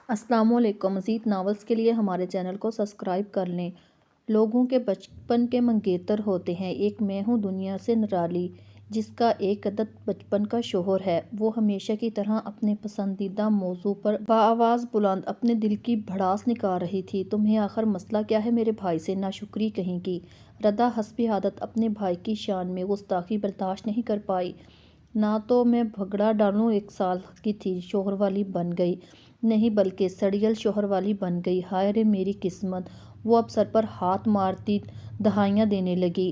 السلام علیکم۔ مزید ناولز کے لیے ہمارے چینل کو سبسکرائب کر لیں۔ لوگوں کے بچپن کے منگیتر ہوتے ہیں۔ ایک میں ہوں دنیا سے نرالی، جس کا ایک عدد بچپن کا شوہر ہے۔ وہ ہمیشہ کی طرح اپنے پسندیدہ موضوع پر بآواز بلند اپنے دل کی بھڑاس نکال رہی تھی۔ تمہیں آخر مسئلہ کیا ہے میرے بھائی سے؟ ناشکری کہیں کی۔ ردا حسب عادت اپنے بھائی کی شان میں گستاخی برداشت نہیں کر پائی۔ نہ تو میں بھگڑا ڈالوں 1 سال کی تھی، شوہر والی بن گئی۔ نہیں بلکہ سڑیل شوہر والی بن گئی۔ ہائے رے میری قسمت! وہ اب سر پر ہاتھ مارتی دہائیاں دینے لگی۔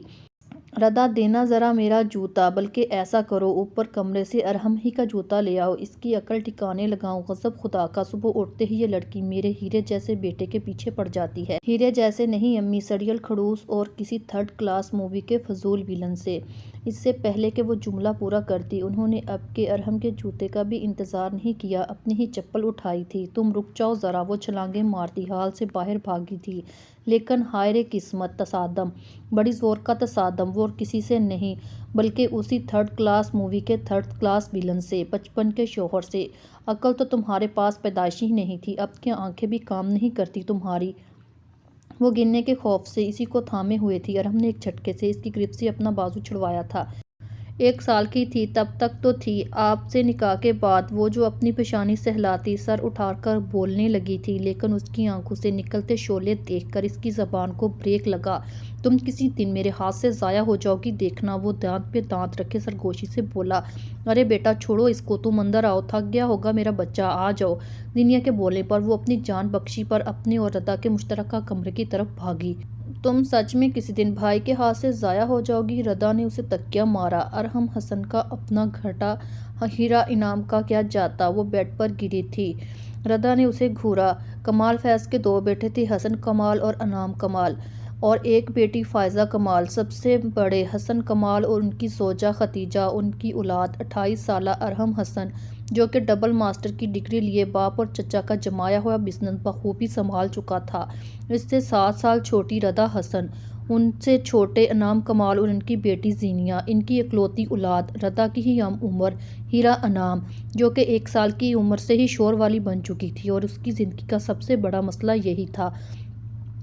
ردا دینا ذرا میرا جوتا، بلکہ ایسا کرو اوپر کمرے سے ارحم ہی کا جوتا لے آؤ، اس کی عقل ٹھکانے لگاؤں۔ غضب خدا کا! صبح اٹھتے ہی یہ لڑکی میرے ہیرے جیسے بیٹے کے پیچھے پڑ جاتی ہے۔ ہیرے جیسے نہیں امی، سڑیل خڑوس اور کسی 3rd کلاس مووی کے فضول ویلن سے۔ اس سے پہلے کہ وہ جملہ پورا کرتی، انہوں نے اب کے ارحم کے جوتے کا بھی انتظار نہیں کیا، اپنی ہی چپل اٹھائی تھی۔ تم رک جاؤ ذرا! وہ چھلانگیں مارتی ہال سے باہر بھاگی تھی۔ لیکن ہائے رے قسمت! تصادم! بڑی زور کا تصادم! وہ اور کسی سے نہیں بلکہ اسی 3rd کلاس مووی کے 3rd کلاس ویلن سے، بچپن کے شوہر سے۔ عقل تو تمہارے پاس پیدائشی ہی نہیں تھی، اب کیا آنکھیں بھی کام نہیں کرتی تمہاری؟ وہ گرنے کے خوف سے اسی کو تھامے ہوئے تھی۔ ارحم نے ایک جھٹکے سے اس کی گرفت سے اپنا بازو چھڑوایا تھا۔ 1 سال کی تھی تب تک تو تھی۔ آپ سے نکاح کے بعد وہ جو اپنی پیشانی سہلاتی، سر اٹھا کر بولنے لگی تھی، لیکن اس کی آنکھوں سے نکلتے شعلے دیکھ کر اس کی زبان کو بریک لگا۔ تم کسی دن میرے ہاتھ سے ضائع ہو جاؤ گی، دیکھنا! وہ دانت پہ دانت رکھے سرگوشی سے بولا۔ ارے بیٹا چھوڑو اس کو، تم اندر آؤ، تھک گیا ہوگا میرا بچہ، آ جاؤ۔ زینیا کے بولنے پر وہ اپنی جان بخشی پر اپنے اور ردا کے مشترکہ کمرے کی طرف بھاگی۔ تم سچ میں کسی دن بھائی کے ہاتھ سے ضائع ہو جاؤ گی؟ ردا نے اسے تکیہ مارا۔ ارحم حسن کا اپنا گھٹا ہیرا انعام کا کیا جاتا؟ وہ بیڈ پر گری تھی۔ ردا نے اسے گھورا۔ کمال فیض کے 2 بیٹے تھے، حسن کمال اور انعام کمال، اور ایک بیٹی فائزہ کمال۔ سب سے بڑے حسن کمال اور ان کی زوجہ ختیجہ، ان کی اولاد 28 سالہ ارحم حسن، جو کہ ڈبل ماسٹر کی ڈگری لیے باپ اور چچا کا جمایا ہوا بزنس بخوبی سنبھال چکا تھا۔ اس سے 7 سال چھوٹی ردا حسن، ان سے چھوٹے انعام کمال اور ان کی بیٹی زینیا، ان کی اکلوتی اولاد، ردا کی ہی ہم عمر ہیرا انعام، جو کہ 1 سال کی عمر سے ہی شوہر والی بن چکی تھی۔ اور اس کی زندگی کا سب سے بڑا مسئلہ یہی تھا،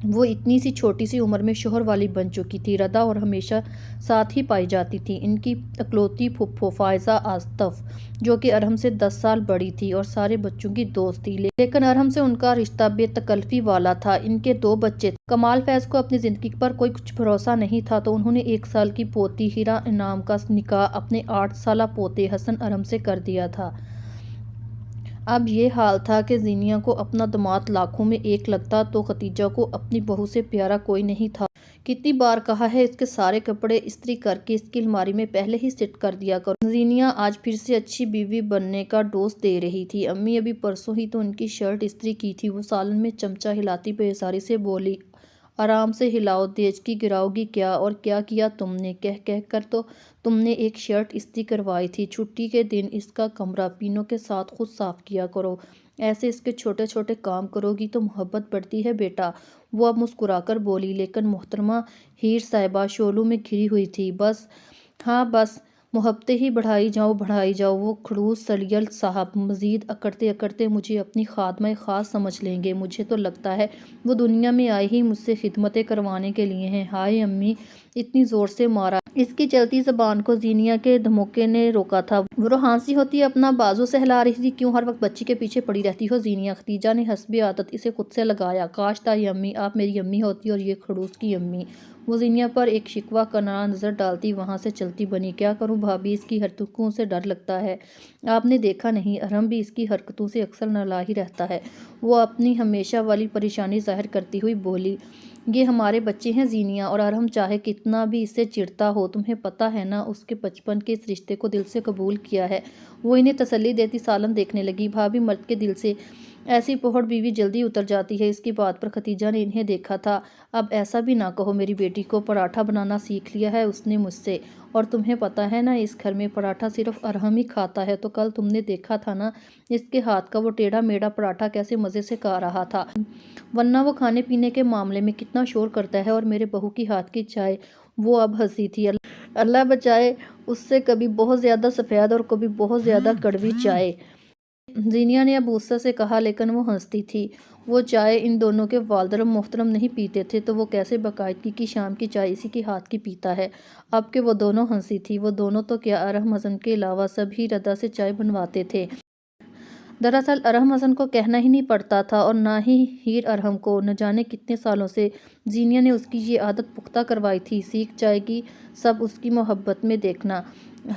وہ اتنی سی چھوٹی سی عمر میں شوہر والی بن چکی تھی۔ ردا اور ہمیشہ ساتھ ہی پائی جاتی تھی ان کی اکلوتی پھپھو فائزہ آصف، جو کہ ارحم سے 10 سال بڑی تھی اور سارے بچوں کی دوست تھی، لیکن ارحم سے ان کا رشتہ بے تکلفی والا تھا۔ ان کے 2 بچے تھے۔ کمال فیض کو اپنی زندگی پر کوئی کچھ بھروسہ نہیں تھا، تو انہوں نے 1 سال کی پوتی ہیرا انعام کا نکاح اپنے 8 سالہ پوتے حسن ارحم سے کر دیا تھا۔ اب یہ حال تھا کہ زینیا کو اپنا داماد لاکھوں میں ایک لگتا، تو ختیجہ کو اپنی بہو سے پیارا کوئی نہیں تھا۔ کتنی بار کہا ہے اس کے سارے کپڑے استری کر کے اس کی الماری میں پہلے ہی سیٹ کر دیا کرو۔ زینیا آج پھر سے اچھی بیوی بننے کا ڈوز دے رہی تھی۔ امی ابھی پرسوں ہی تو ان کی شرٹ استری کی تھی۔ وہ سالن میں چمچہ ہلاتی بےزاری سے بولی۔ آرام سے ہلاؤ، دیچکی گراؤ گی کیا؟ اور کیا کیا تم نے؟ کہہ کہہ کر تو تم نے ایک شرٹ استری کروائی تھی۔ چھٹی کے دن اس کا کمرہ پینوں کے ساتھ خود صاف کیا کرو، ایسے اس کے چھوٹے چھوٹے کام کرو گی تو محبت بڑھتی ہے بیٹا۔ وہ اب مسکرا کر بولی، لیکن محترمہ ہیر صاحبہ شعلوں میں گھری ہوئی تھی۔ بس ہاں بس، محبتیں ہی بڑھائی جاؤ بڑھائی جاؤ۔ وہ خڑوس سڑیل صاحب مزید اکڑتے اکڑتے مجھے اپنی خادمہ خاص سمجھ لیں گے۔ مجھے تو لگتا ہے وہ دنیا میں آئے ہی مجھ سے خدمتیں کروانے کے لیے ہیں۔ ہائے امی! اتنی زور سے مارا! اس کی چلتی زبان کو زینیا کے دھموکے نے روکا تھا۔ وہ روحانسی ہوتی اپنا بازو سہلا رہی تھی۔ کیوں ہر وقت بچی کے پیچھے پڑی رہتی ہو زینیا؟ ختیجہ نے حسب عادت اسے خود سے لگایا۔ کاش تاری امی آپ میری امی ہوتی اور یہ خڑوس کی امی۔ وہ زینیا پر ایک شکوہ کنارہ نظر ڈالتی وہاں سے چلتی بنی۔ کیا کروں بھابھی، اس کی حرکتوں سے ڈر لگتا ہے۔ آپ نے دیکھا نہیں، ارحم بھی اس کی حرکتوں سے اکثر نالاں ہی رہتا ہے۔ وہ اپنی ہمیشہ والی پریشانی ظاہر کرتی ہوئی بولی۔ یہ ہمارے بچے ہیں زینیا، اور ارحم چاہے کتنا بھی اس سے چڑھتا ہو، تمہیں پتہ ہے نا اس کے بچپن کے اس رشتے کو دل سے قبول کیا ہے۔ وہ انہیں تسلی دیتی سالن دیکھنے لگی۔ بھابھی مرد کے دل سے ایسی پوہڑ بیوی جلدی اتر جاتی ہے۔ اس کی بات پر ختیجہ نے انہیں دیکھا تھا۔ اب ایسا بھی نہ کہو، میری بیٹی کو پراٹھا بنانا سیکھ لیا ہے اس نے مجھ سے، اور تمہیں پتہ ہے نا اس گھر میں پراٹھا صرف ارحم ہی کھاتا ہے۔ تو کل تم نے دیکھا تھا نا اس کے ہاتھ کا وہ ٹیڑھا میڑھا پراٹھا کیسے مزے سے کھا رہا تھا، ورنہ وہ کھانے پینے کے معاملے میں کتنا شور کرتا ہے۔ اور میرے بہو کی ہاتھ کی چائے! وہ اب ہنسی تھی۔ اللہ بچائے اس سے کبھی بہت زیادہ سفید اور کبھی بہت زیادہ کڑوی چائے۔ زینیا نے اب غصے سے کہا، لیکن وہ ہنستی تھی۔ وہ چائے ان دونوں کے والد محترم نہیں پیتے تھے تو وہ کیسے باقاعدگی کی شام کی چائے اسی کے ہاتھ کی پیتا ہے؟ اب کہ وہ دونوں ہنسی تھی، وہ دونوں تو کیا ارحم حسن کے علاوہ سب ہی ردا سے چائے بنواتے تھے۔ دراصل ارحم حسن کو کہنا ہی نہیں پڑتا تھا اور نہ ہی ہیر ارحم کو۔ نہ جانے کتنے سالوں سے زینیا نے اس کی یہ عادت پختہ کروائی تھی، سیکھ جائے گی سب اس کی محبت میں دیکھنا۔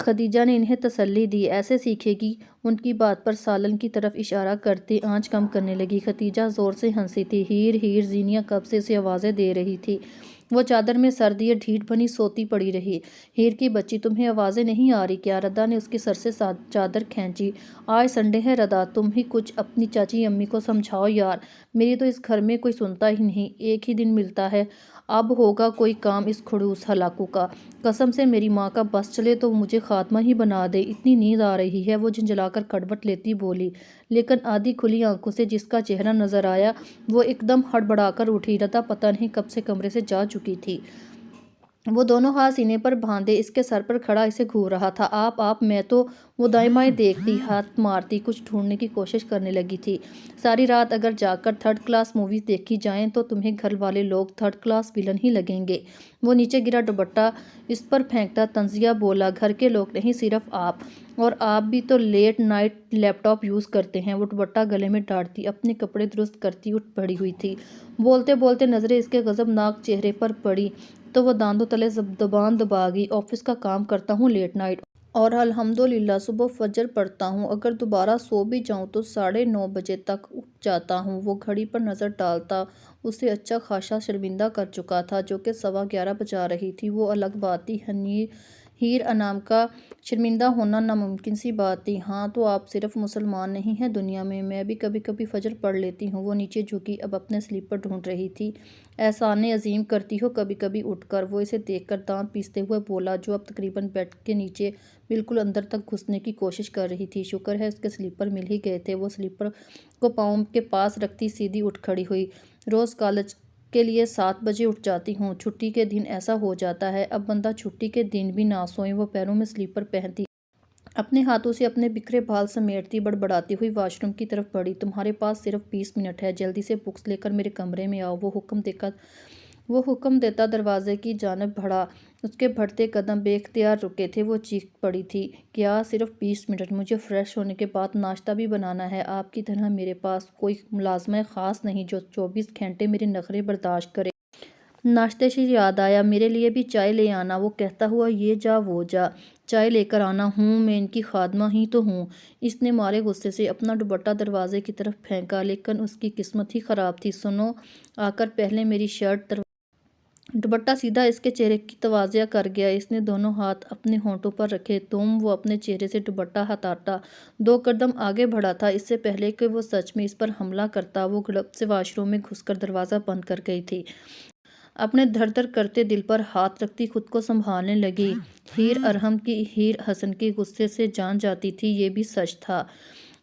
خدیجہ نے انہیں تسلی دی، ایسے سیکھے گی۔ ان کی بات پر سالن کی طرف اشارہ کرتے آنچ کم کرنے لگی۔ خدیجہ زور سے ہنسی تھی۔ ہیر ہیر زینیا کب سے اسے آوازیں دے رہی تھی۔ وہ چادر میں سر دیے ڈھیٹ بنی سوتی پڑی رہی۔ ہیر کی بچی، تمہیں آوازیں نہیں آ رہی کیا؟ ردا نے اس کے سر سے چادر کھینچی۔ آج سنڈے ہے ردا، تم ہی کچھ اپنی چاچی امی کو سمجھاؤ یار، میری تو اس گھر میں کوئی سنتا ہی نہیں، ایک ہی دن ملتا ہے، اب ہوگا کوئی کام اس کھڑوس ہلاکو کا۔ قسم سے میری ماں کا بس چلے تو مجھے خاتمہ ہی بنا دے، اتنی نیند آ رہی ہے۔ وہ جھنجھلا کر کڑوٹ لیتی بولی، لیکن آدھی کھلی آنکھوں سے جس کا چہرہ نظر آیا وہ ایک دم ہڑبڑا کر اٹھی۔ ردا پتہ نہیں کب سے کمرے سے جا چکی تھی۔ وہ دونوں ہاتھ سینے پر باندھے اس کے سر پر کھڑا اسے گھور رہا تھا۔ آپ میں تو وہ دائیں بائیں دیکھتی، ہاتھ مارتی، کچھ ڈھونڈنے کی کوشش کرنے لگی تھی۔ ساری رات اگر جا کر تھرڈ کلاس موویز دیکھی جائیں تو تمہیں گھر والے لوگ تھرڈ کلاس ویلن ہی لگیں گے۔ وہ نیچے گرا دوپٹہ اس پر پھینکتا طنزیہ بولا، گھر کے لوگ نہیں، صرف آپ، اور آپ بھی تو لیٹ نائٹ لیپ ٹاپ یوز کرتے ہیں۔ وہ دوپٹہ گلے میں ڈالتی اپنے کپڑے درست کرتی اٹھ پڑی ہوئی تھی۔ بولتے بولتے نظریں اس کے غضبناک چہرے پر پڑی تو وہ دانتوں تلے زبان دبا گئی۔ آفس کا کام کرتا ہوں لیٹ نائٹ، اور الحمدللہ صبح فجر پڑھتا ہوں، اگر دوبارہ سو بھی جاؤں تو 9:30 بجے تک اٹھ جاتا ہوں۔ وہ گھڑی پر نظر ڈالتا اسے اچھا خاصا شرمندہ کر چکا تھا، جو کہ 11:15 بجا رہی تھی۔ وہ الگ بات تھی، ہیر انعام کا شرمندہ ہونا ناممکن سی بات تھی۔ ہاں تو آپ صرف مسلمان نہیں ہیں دنیا میں بھی کبھی کبھی فجر پڑھ لیتی ہوں۔ وہ نیچے جھکی اب اپنے سلیپر ڈھونڈ رہی تھی۔ احسان عظیم کرتی ہو کبھی کبھی اٹھ کر؟ وہ اسے دیکھ کر دانت پیستے ہوئے بولا، جو اب تقریباً بیڈ کے نیچے بالکل اندر تک گھسنے کی کوشش کر رہی تھی۔ شکر ہے اس کے سلیپر مل ہی گئے تھے۔ وہ سلیپر کو پاؤں کے پاس رکھتی سیدھی اٹھ کھڑی ہوئی۔ روز کالج کے لیے 7 بجے اٹھ جاتی ہوں، چھٹی کے دن ایسا ہو جاتا ہے، اب بندہ چھٹی کے دن بھی نہ سوئے۔ وہ پیروں میں سلیپر پہنتی اپنے ہاتھوں سے اپنے بکھرے بال سمیٹتی بڑبڑاتی ہوئی واش روم کی طرف بڑھی۔ تمہارے پاس صرف 20 منٹ ہے، جلدی سے بکس لے کر میرے کمرے میں آؤ۔ وہ حکم دیتا دروازے کی جانب بڑھا۔ اس کے بڑھتے قدم بے اختیار رکے تھے۔ وہ چیخ پڑی تھی، کیا صرف 20 منٹ؟ مجھے فریش ہونے کے بعد ناشتہ بھی بنانا ہے۔ آپ کی طرح میرے پاس کوئی ملازمہ خاص نہیں جو 24 گھنٹے میرے نخرے برداشت کرے۔ ناشتے سے یاد آیا، میرے لیے بھی چائے لے آنا۔ وہ کہتا ہوا یہ جا وہ جا، چائے لے کر آنا ہوں، میں ان کی خادمہ ہی تو ہوں۔ اس نے مارے غصے سے اپنا دوپٹہ دروازے کی طرف پھینکا، لیکن اس کی قسمت ہی خراب تھی۔ سنو آ کر پہلے میری شرٹ دوپٹہ سیدھا اس کے چہرے کی توازیہ کر گیا۔ اس نے دونوں ہاتھ اپنے ہونٹوں پر رکھے۔ وہ اپنے چہرے سے دوپٹہ ہٹاتا 2 قدم آگے بڑھا تھا، اس سے پہلے کہ وہ سچ میں اس پر حملہ کرتا۔ وہ گڑپ سے واش روم میں گھس کر دروازہ بند کر گئی تھی۔ اپنے دھڑ دھڑ کرتے دل پر ہاتھ رکھتی خود کو سنبھالنے لگی۔ ہیر ارحم کی ہیر حسن کے غصے سے جان جاتی تھی، یہ بھی سچ تھا۔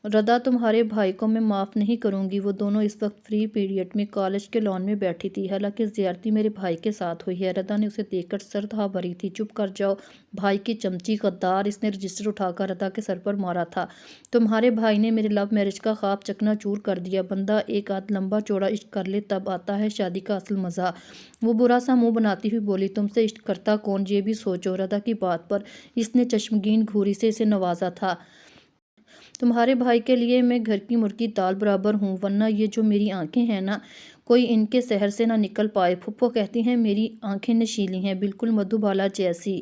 ردا، تمہارے بھائی کو میں معاف نہیں کروں گی۔ وہ دونوں اس وقت فری پیریڈ میں کالج کے لان میں بیٹھی تھی، حالانکہ زیارتی میرے بھائی کے ساتھ ہوئی ہے۔ ردا نے اسے دیکھ کر سرد ہوا بھری تھی۔ چپ کر جاؤ بھائی کی چمچی، غدار! اس نے رجسٹر اٹھا کر ردا کے سر پر مارا تھا۔ تمہارے بھائی نے میرے لو میرج کا خواب چکنا چور کر دیا۔ بندہ ایک آدھ لمبا چوڑا عشق کر لے تب آتا ہے شادی کا اصل مزہ۔ وہ برا سا منہ بناتی ہوئی بولی، تم سے عشق کرتا کون، یہ بھی سوچو۔ ردا کی بات پر اس نے چشمگین گھوری سے اسے نوازا تھا۔ تمہارے بھائی کے لیے میں گھر کی مرغی دال برابر ہوں، ورنہ یہ جو میری آنکھیں ہیں نا، کوئی ان کے سحر سے نہ نکل پائے۔ پھپھو کہتی ہیں میری آنکھیں نشیلی ہیں، بالکل مدھو بالا جیسی۔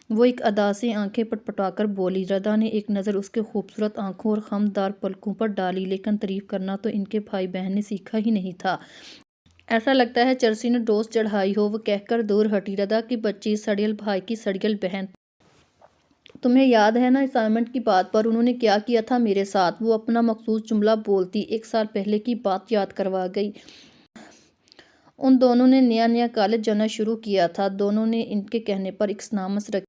وہ ایک ادا سے آنکھیں پٹپٹا کر بولی۔ ردا نے ایک نظر اس کے خوبصورت آنکھوں اور خمدار پلکوں پر ڈالی، لیکن تعریف کرنا تو ان کے بھائی بہن نے سیکھا ہی نہیں تھا۔ ایسا لگتا ہے چرسی نے ڈوز چڑھائی ہو۔ وہ کہہ کر دور ہٹی۔ ردا کی بچی، سڑیل بھائی کی سڑیل بہن، تمہیں یاد ہے نا اسائنمنٹ کی بات پر انہوں نے کیا کیا تھا میرے ساتھ؟ وہ اپنا مخصوص جملہ بولتی 1 سال پہلے کی بات یاد کروا گئی۔ ان دونوں نے نیا کالج جانا شروع کیا تھا، دونوں نے ان کے کہنے پر اکسنامس رکھی۔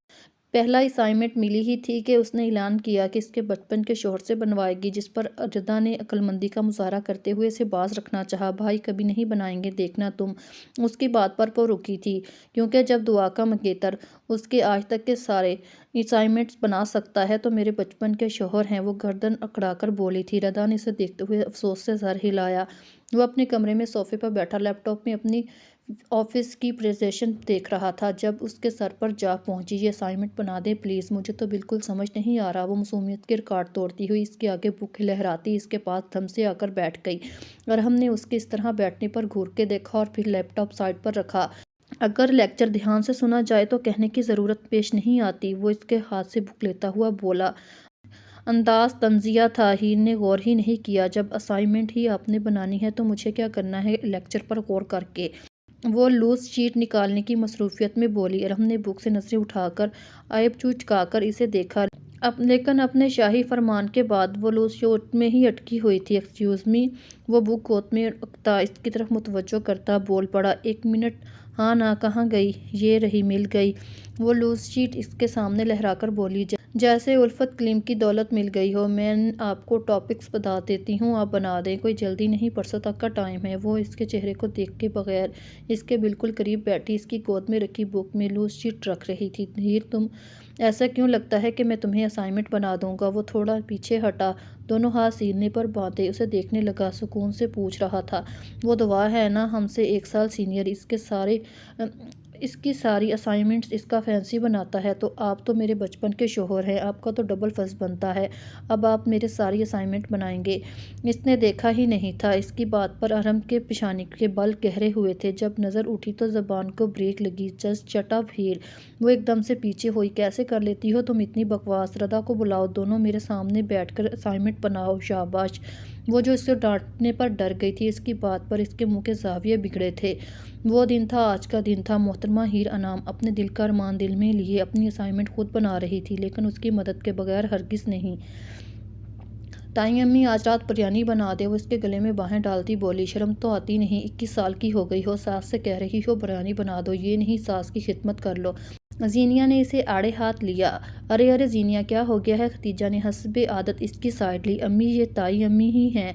پہلا اسائنمنٹ ملی ہی تھی کہ اس نے اعلان کیا کہ اس کے بچپن کے شوہر سے بنوائے گی، جس پر ردا نے عقلمندی کا مظاہرہ کرتے ہوئے اسے باز رکھنا چاہا۔ بھائی کبھی نہیں بنائیں گے، دیکھنا تم۔ اس کی بات پر رکی تھی، کیونکہ جب دعا کا منگیتر اس کے آج تک کے سارے اسائنمنٹس بنا سکتا ہے تو میرے بچپن کے شوہر ہیں۔ وہ گردن اکڑا کر بولی تھی۔ ردا نے اسے دیکھتے ہوئے افسوس سے سر ہلایا۔ وہ اپنے کمرے میں صوفے پر بیٹھا لیپ ٹاپ میں اپنی آفس کی پریزنٹیشن دیکھ رہا تھا جب اس کے سر پر جا پہنچی۔ یہ اسائنمنٹ بنا دیں پلیز، مجھے تو بالکل سمجھ نہیں آ رہا۔ وہ معصومیت کے ریکارڈ توڑتی ہوئی اس کے آگے بک لہراتی اس کے پاس دھم سے آ کر بیٹھ گئی۔ ارحم نے اس کے اس طرح بیٹھنے پر گھور کے دیکھا اور پھر لیپ ٹاپ سائیڈ پر رکھا۔ اگر لیکچر دھیان سے سنا جائے تو کہنے کی ضرورت پیش نہیں آتی۔ وہ اس کے ہاتھ سے بک لیتا ہوا بولا۔ انداز طنزیہ تھا۔ ہیر نے غور ہی نہیں کیا۔ جب اسائنمنٹ ہی آپ نے بنانی ہے تو مجھے کیا کرنا ہے لیکچر پر غور کر کے؟ وہ لوز شیٹ نکالنے کی مصروفیت میں بولی۔ ارحم نے بک سے نظریں اٹھا کر عیب چکا کر اسے دیکھا، لیکن اپنے شاہی فرمان کے بعد وہ لوز شیٹ میں ہی اٹکی ہوئی تھی۔ ایکسکیوز می، وہ بک گود میں رکھتا اس کی طرف متوجہ کرتا بول پڑا۔ ایک منٹ، ہاں نا، کہاں گئی؟ یہ رہی، مل گئی۔ وہ لوز شیٹ اس کے سامنے لہرا کر بولی، جیسے الفت کلیم کی دولت مل گئی ہو۔ میں آپ کو ٹاپکس بتا دیتی ہوں، آپ بنا دیں، کوئی جلدی نہیں، پرسوں تک کا ٹائم ہے۔ وہ اس کے چہرے کو دیکھے بغیر اس کے بالکل قریب بیٹھی اس کی گود میں رکھی بک میں لوز شیٹ رکھ رہی تھی۔ ہیر، تم ایسا کیوں لگتا ہے کہ میں تمہیں اسائنمنٹ بنا دوں گا؟ وہ تھوڑا پیچھے ہٹا، دونوں ہاتھ سینے پر باندھے اسے دیکھنے لگا، سکون سے پوچھ رہا تھا۔ وہ دعا ہے نا، ہم سے 1 سال سینئر، اس کی ساری اسائنمنٹس اس کا فینسی بناتا ہے، تو آپ تو میرے بچپن کے شوہر ہیں، آپ کا تو ڈبل فرض بنتا ہے، اب آپ میرے ساری اسائنمنٹ بنائیں گے۔ اس نے دیکھا ہی نہیں تھا۔ اس کی بات پر ارحم کے پیشانی کے بل گہرے ہوئے تھے۔ جب نظر اٹھی تو زبان کو بریک لگی۔ جسٹ شٹ اپ ہیر، وہ ایک دم سے پیچھے ہوئی۔ کیسے کر لیتی ہو تم اتنی بکواس؟ ردا کو بلاؤ، دونوں میرے سامنے بیٹھ کر اسائنمنٹ بناؤ، شاباش۔ وہ جو اسے ڈانٹنے پر ڈر گئی تھی، اس کی بات پر اس کے منہ کے زاویے بگڑے تھے۔ وہ دن تھا، آج کا دن تھا۔ محترمہ ہیر انعام اپنے دل کا ارمان دل میں لیے اپنی اسائنمنٹ خود بنا رہی تھی، لیکن اس کی مدد کے بغیر ہرگز نہیں۔ تائیں امی، آج رات بریانی بنا دیں۔ وہ اس کے گلے میں باہیں ڈالتی بولی، شرم تو آتی نہیں، 21 سال کی ہو گئی ہو، ساس سے کہہ رہی ہو بریانی بنا دو، یہ نہیں ساس کی خدمت کر لو۔ زینیا نے اسے آڑے ہاتھ لیا۔ ارے ارے زینیا، کیا ہو گیا ہے؟ خدیجہ نے حسب عادت اس کی سائڈ لی۔ امی، یہ تائی امی ہی ہیں،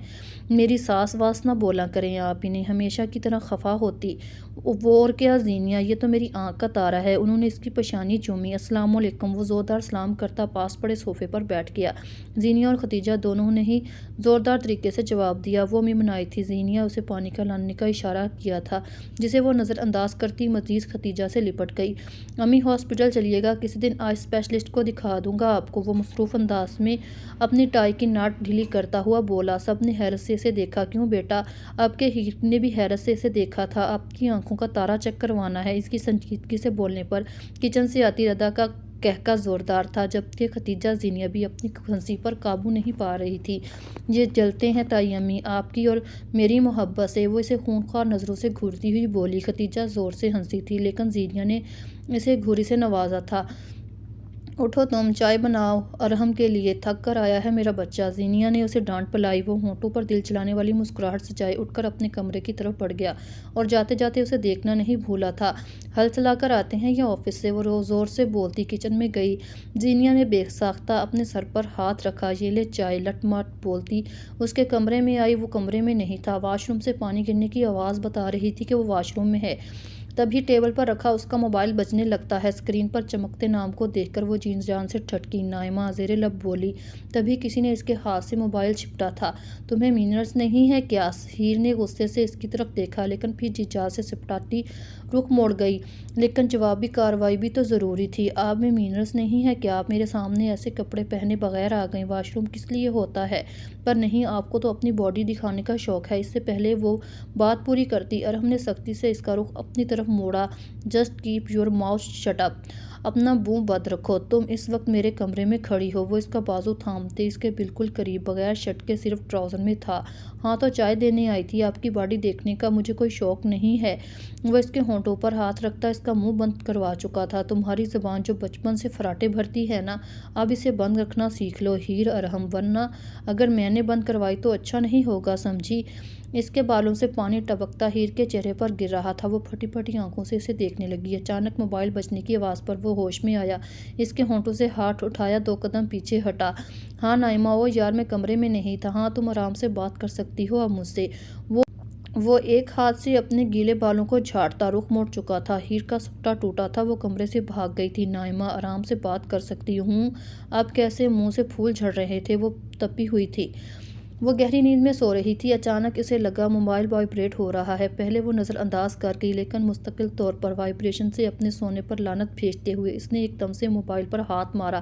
میری ساس واس نہ بولا کریں آپ انہیں، ہمیشہ کی طرح خفا ہوتی۔ وہ اور کیا زینیا، یہ تو میری آنکھ کا تارا ہے۔ انہوں نے اس کی پیشانی چومی۔ السلام علیکم۔ وہ زوردار سلام کرتا پاس پڑے صوفے پر بیٹھ گیا۔ زینیا اور خدیجہ دونوں نے ہی زوردار طریقے سے جواب دیا۔ وہ امی منائی تھی۔ زینیا اسے پانی کا لانے کا اشارہ کیا تھا، جسے وہ نظر انداز کرتی مزید خدیجہ سے لپٹ گئی۔ امی، ہاسپٹل چلیے گا، کسی دن آئی اسپیشلسٹ کو دکھا دوں گا آپ کو، وہ مصروف انداز میں اپنی ٹائی کی ناٹ ڈھیلی کرتا ہوا بولا۔ سب نے حیرت سے اسے دیکھا۔ کیوں بیٹا؟ اب کے ہیر نے بھی حیرت سے اسے دیکھا تھا۔ آپ کی آنکھوں کا تارا چیک کروانا ہے؟ اس کی سنجیدگی سے بولنے پر کچن سے آتی ردا کا کہکا زوردار تھا، جبکہ خدیجہ زینیا بھی اپنی ہنسی پر قابو نہیں پا رہی تھی۔ یہ جلتے ہیں تائی امی، آپ کی اور میری محبت سے، وہ اسے خونخوار نظروں سے گھورتی ہوئی بولی۔ خدیجہ زور سے ہنسی تھی، لیکن زینیا نے اسے گھوری سے نوازا تھا۔ اٹھو تم، چائے بناؤ ارحم کے لیے، تھک کر آیا ہے میرا بچہ۔ زینیا نے اسے ڈانٹ پلائی۔ وہ ہونٹوں پر دل چلانے والی مسکراہٹ سجائے اٹھ کر اپنے کمرے کی طرف بڑھ گیا اور جاتے جاتے اسے دیکھنا نہیں بھولا تھا، ہل چلا کر آتے ہیں یا آفس سے؟ وہ زور سے بولتی کچن میں گئی۔ زینیا نے بے ساختہ اپنے سر پر ہاتھ رکھا۔ یہ لے چائے، لٹ مٹ بولتی اس کے کمرے میں آئی۔ وہ کمرے میں نہیں تھا۔ واش روم سے پانی گرنے کی آواز بتا رہی تھی کہ وہ واش روم میں ہے۔ تبھی ٹیبل پر رکھا اس کا موبائل بجنے لگتا ہے۔ اسکرین پر چمکتے نام کو دیکھ کر وہ جان سے ٹھٹکی۔ نائمہ زیر لب بولی۔ تبھی کسی نے اس کے ہاتھ سے موبائل چھپٹا تھا۔ تمہیں مینرز نہیں ہے کیا؟ ہیر نے غصے سے اس کی طرف دیکھا، لیکن پھر جیجا سے سپاٹی رخ موڑ گئی۔ لیکن جوابی کارروائی بھی تو ضروری تھی۔ آپ میں مینرز نہیں ہے کیا؟ آپ میرے سامنے ایسے کپڑے پہنے بغیر آ گئیں؟ واش روم کس لیے ہوتا ہے؟ پر نہیں، آپ کو تو اپنی باڈی دکھانے کا شوق ہے۔ اس سے پہلے وہ بات پوری کرتی، ارحم نے سختی سے اس کا رخ اپنی طرف موڑا۔ Just keep your mouth shut up, اپنا منہ بند رکھو۔ تم اس وقت میرے کمرے میں کھڑی ہو۔ وہ اس کا بازو تھامتے اس کے بالکل قریب بغیر شرٹ کے صرف ٹراؤزر میں تھا۔ ہاں تو چائے دینے آئی تھی، آپ کی باڈی دیکھنے کا مجھے کوئی شوق نہیں ہے۔ وہ اس کے ہونٹوں پر ہاتھ رکھتا اس کا منہ بند کروا چکا تھا۔ تمہاری زبان جو بچپن سے فراٹے بھرتی ہے نا، اب اسے بند رکھنا سیکھ لو ہیر ارحم، ورنہ اگر میں نے بند کروائی تو اچھا نہیں ہوگا، سمجھی؟ اس کے بالوں سے پانی ٹپکتا ہیر کے چہرے پر گر رہا تھا۔ وہ پھٹی پھٹی آنکھوں سے اسے دیکھنے لگی۔ اچانک موبائل بجنے کی آواز پر وہ ہوش میں آیا۔ اس کے ہونٹوں سے ہاتھ اٹھایا، 2 قدم پیچھے ہٹا۔ ہاں نائمہ، او یار میں کمرے میں نہیں تھا۔ ہاں تم آرام سے بات کر سکتی ہو اب مجھ سے۔ وہ ایک ہاتھ سے اپنے گیلے بالوں کو جھاڑتا رخ موڑ چکا تھا۔ ہیر کا سکٹا ٹوٹا تھا، وہ کمرے سے بھاگ گئی تھی۔ نائمہ آرام سے بات کر سکتی ہوں؟ اب کیسے منہ سے پھول جھڑ رہے تھے۔ وہ تپی ہوئی تھی، وہ گہری نیند میں سو رہی تھی۔ اچانک اسے لگا موبائل وائبریٹ ہو رہا ہے۔ پہلے وہ نظر انداز کر گئی، لیکن مستقل طور پر وائبریشن سے اپنے سونے پر لعنت بھیجتے ہوئے اس نے ایک دم سے موبائل پر ہاتھ مارا۔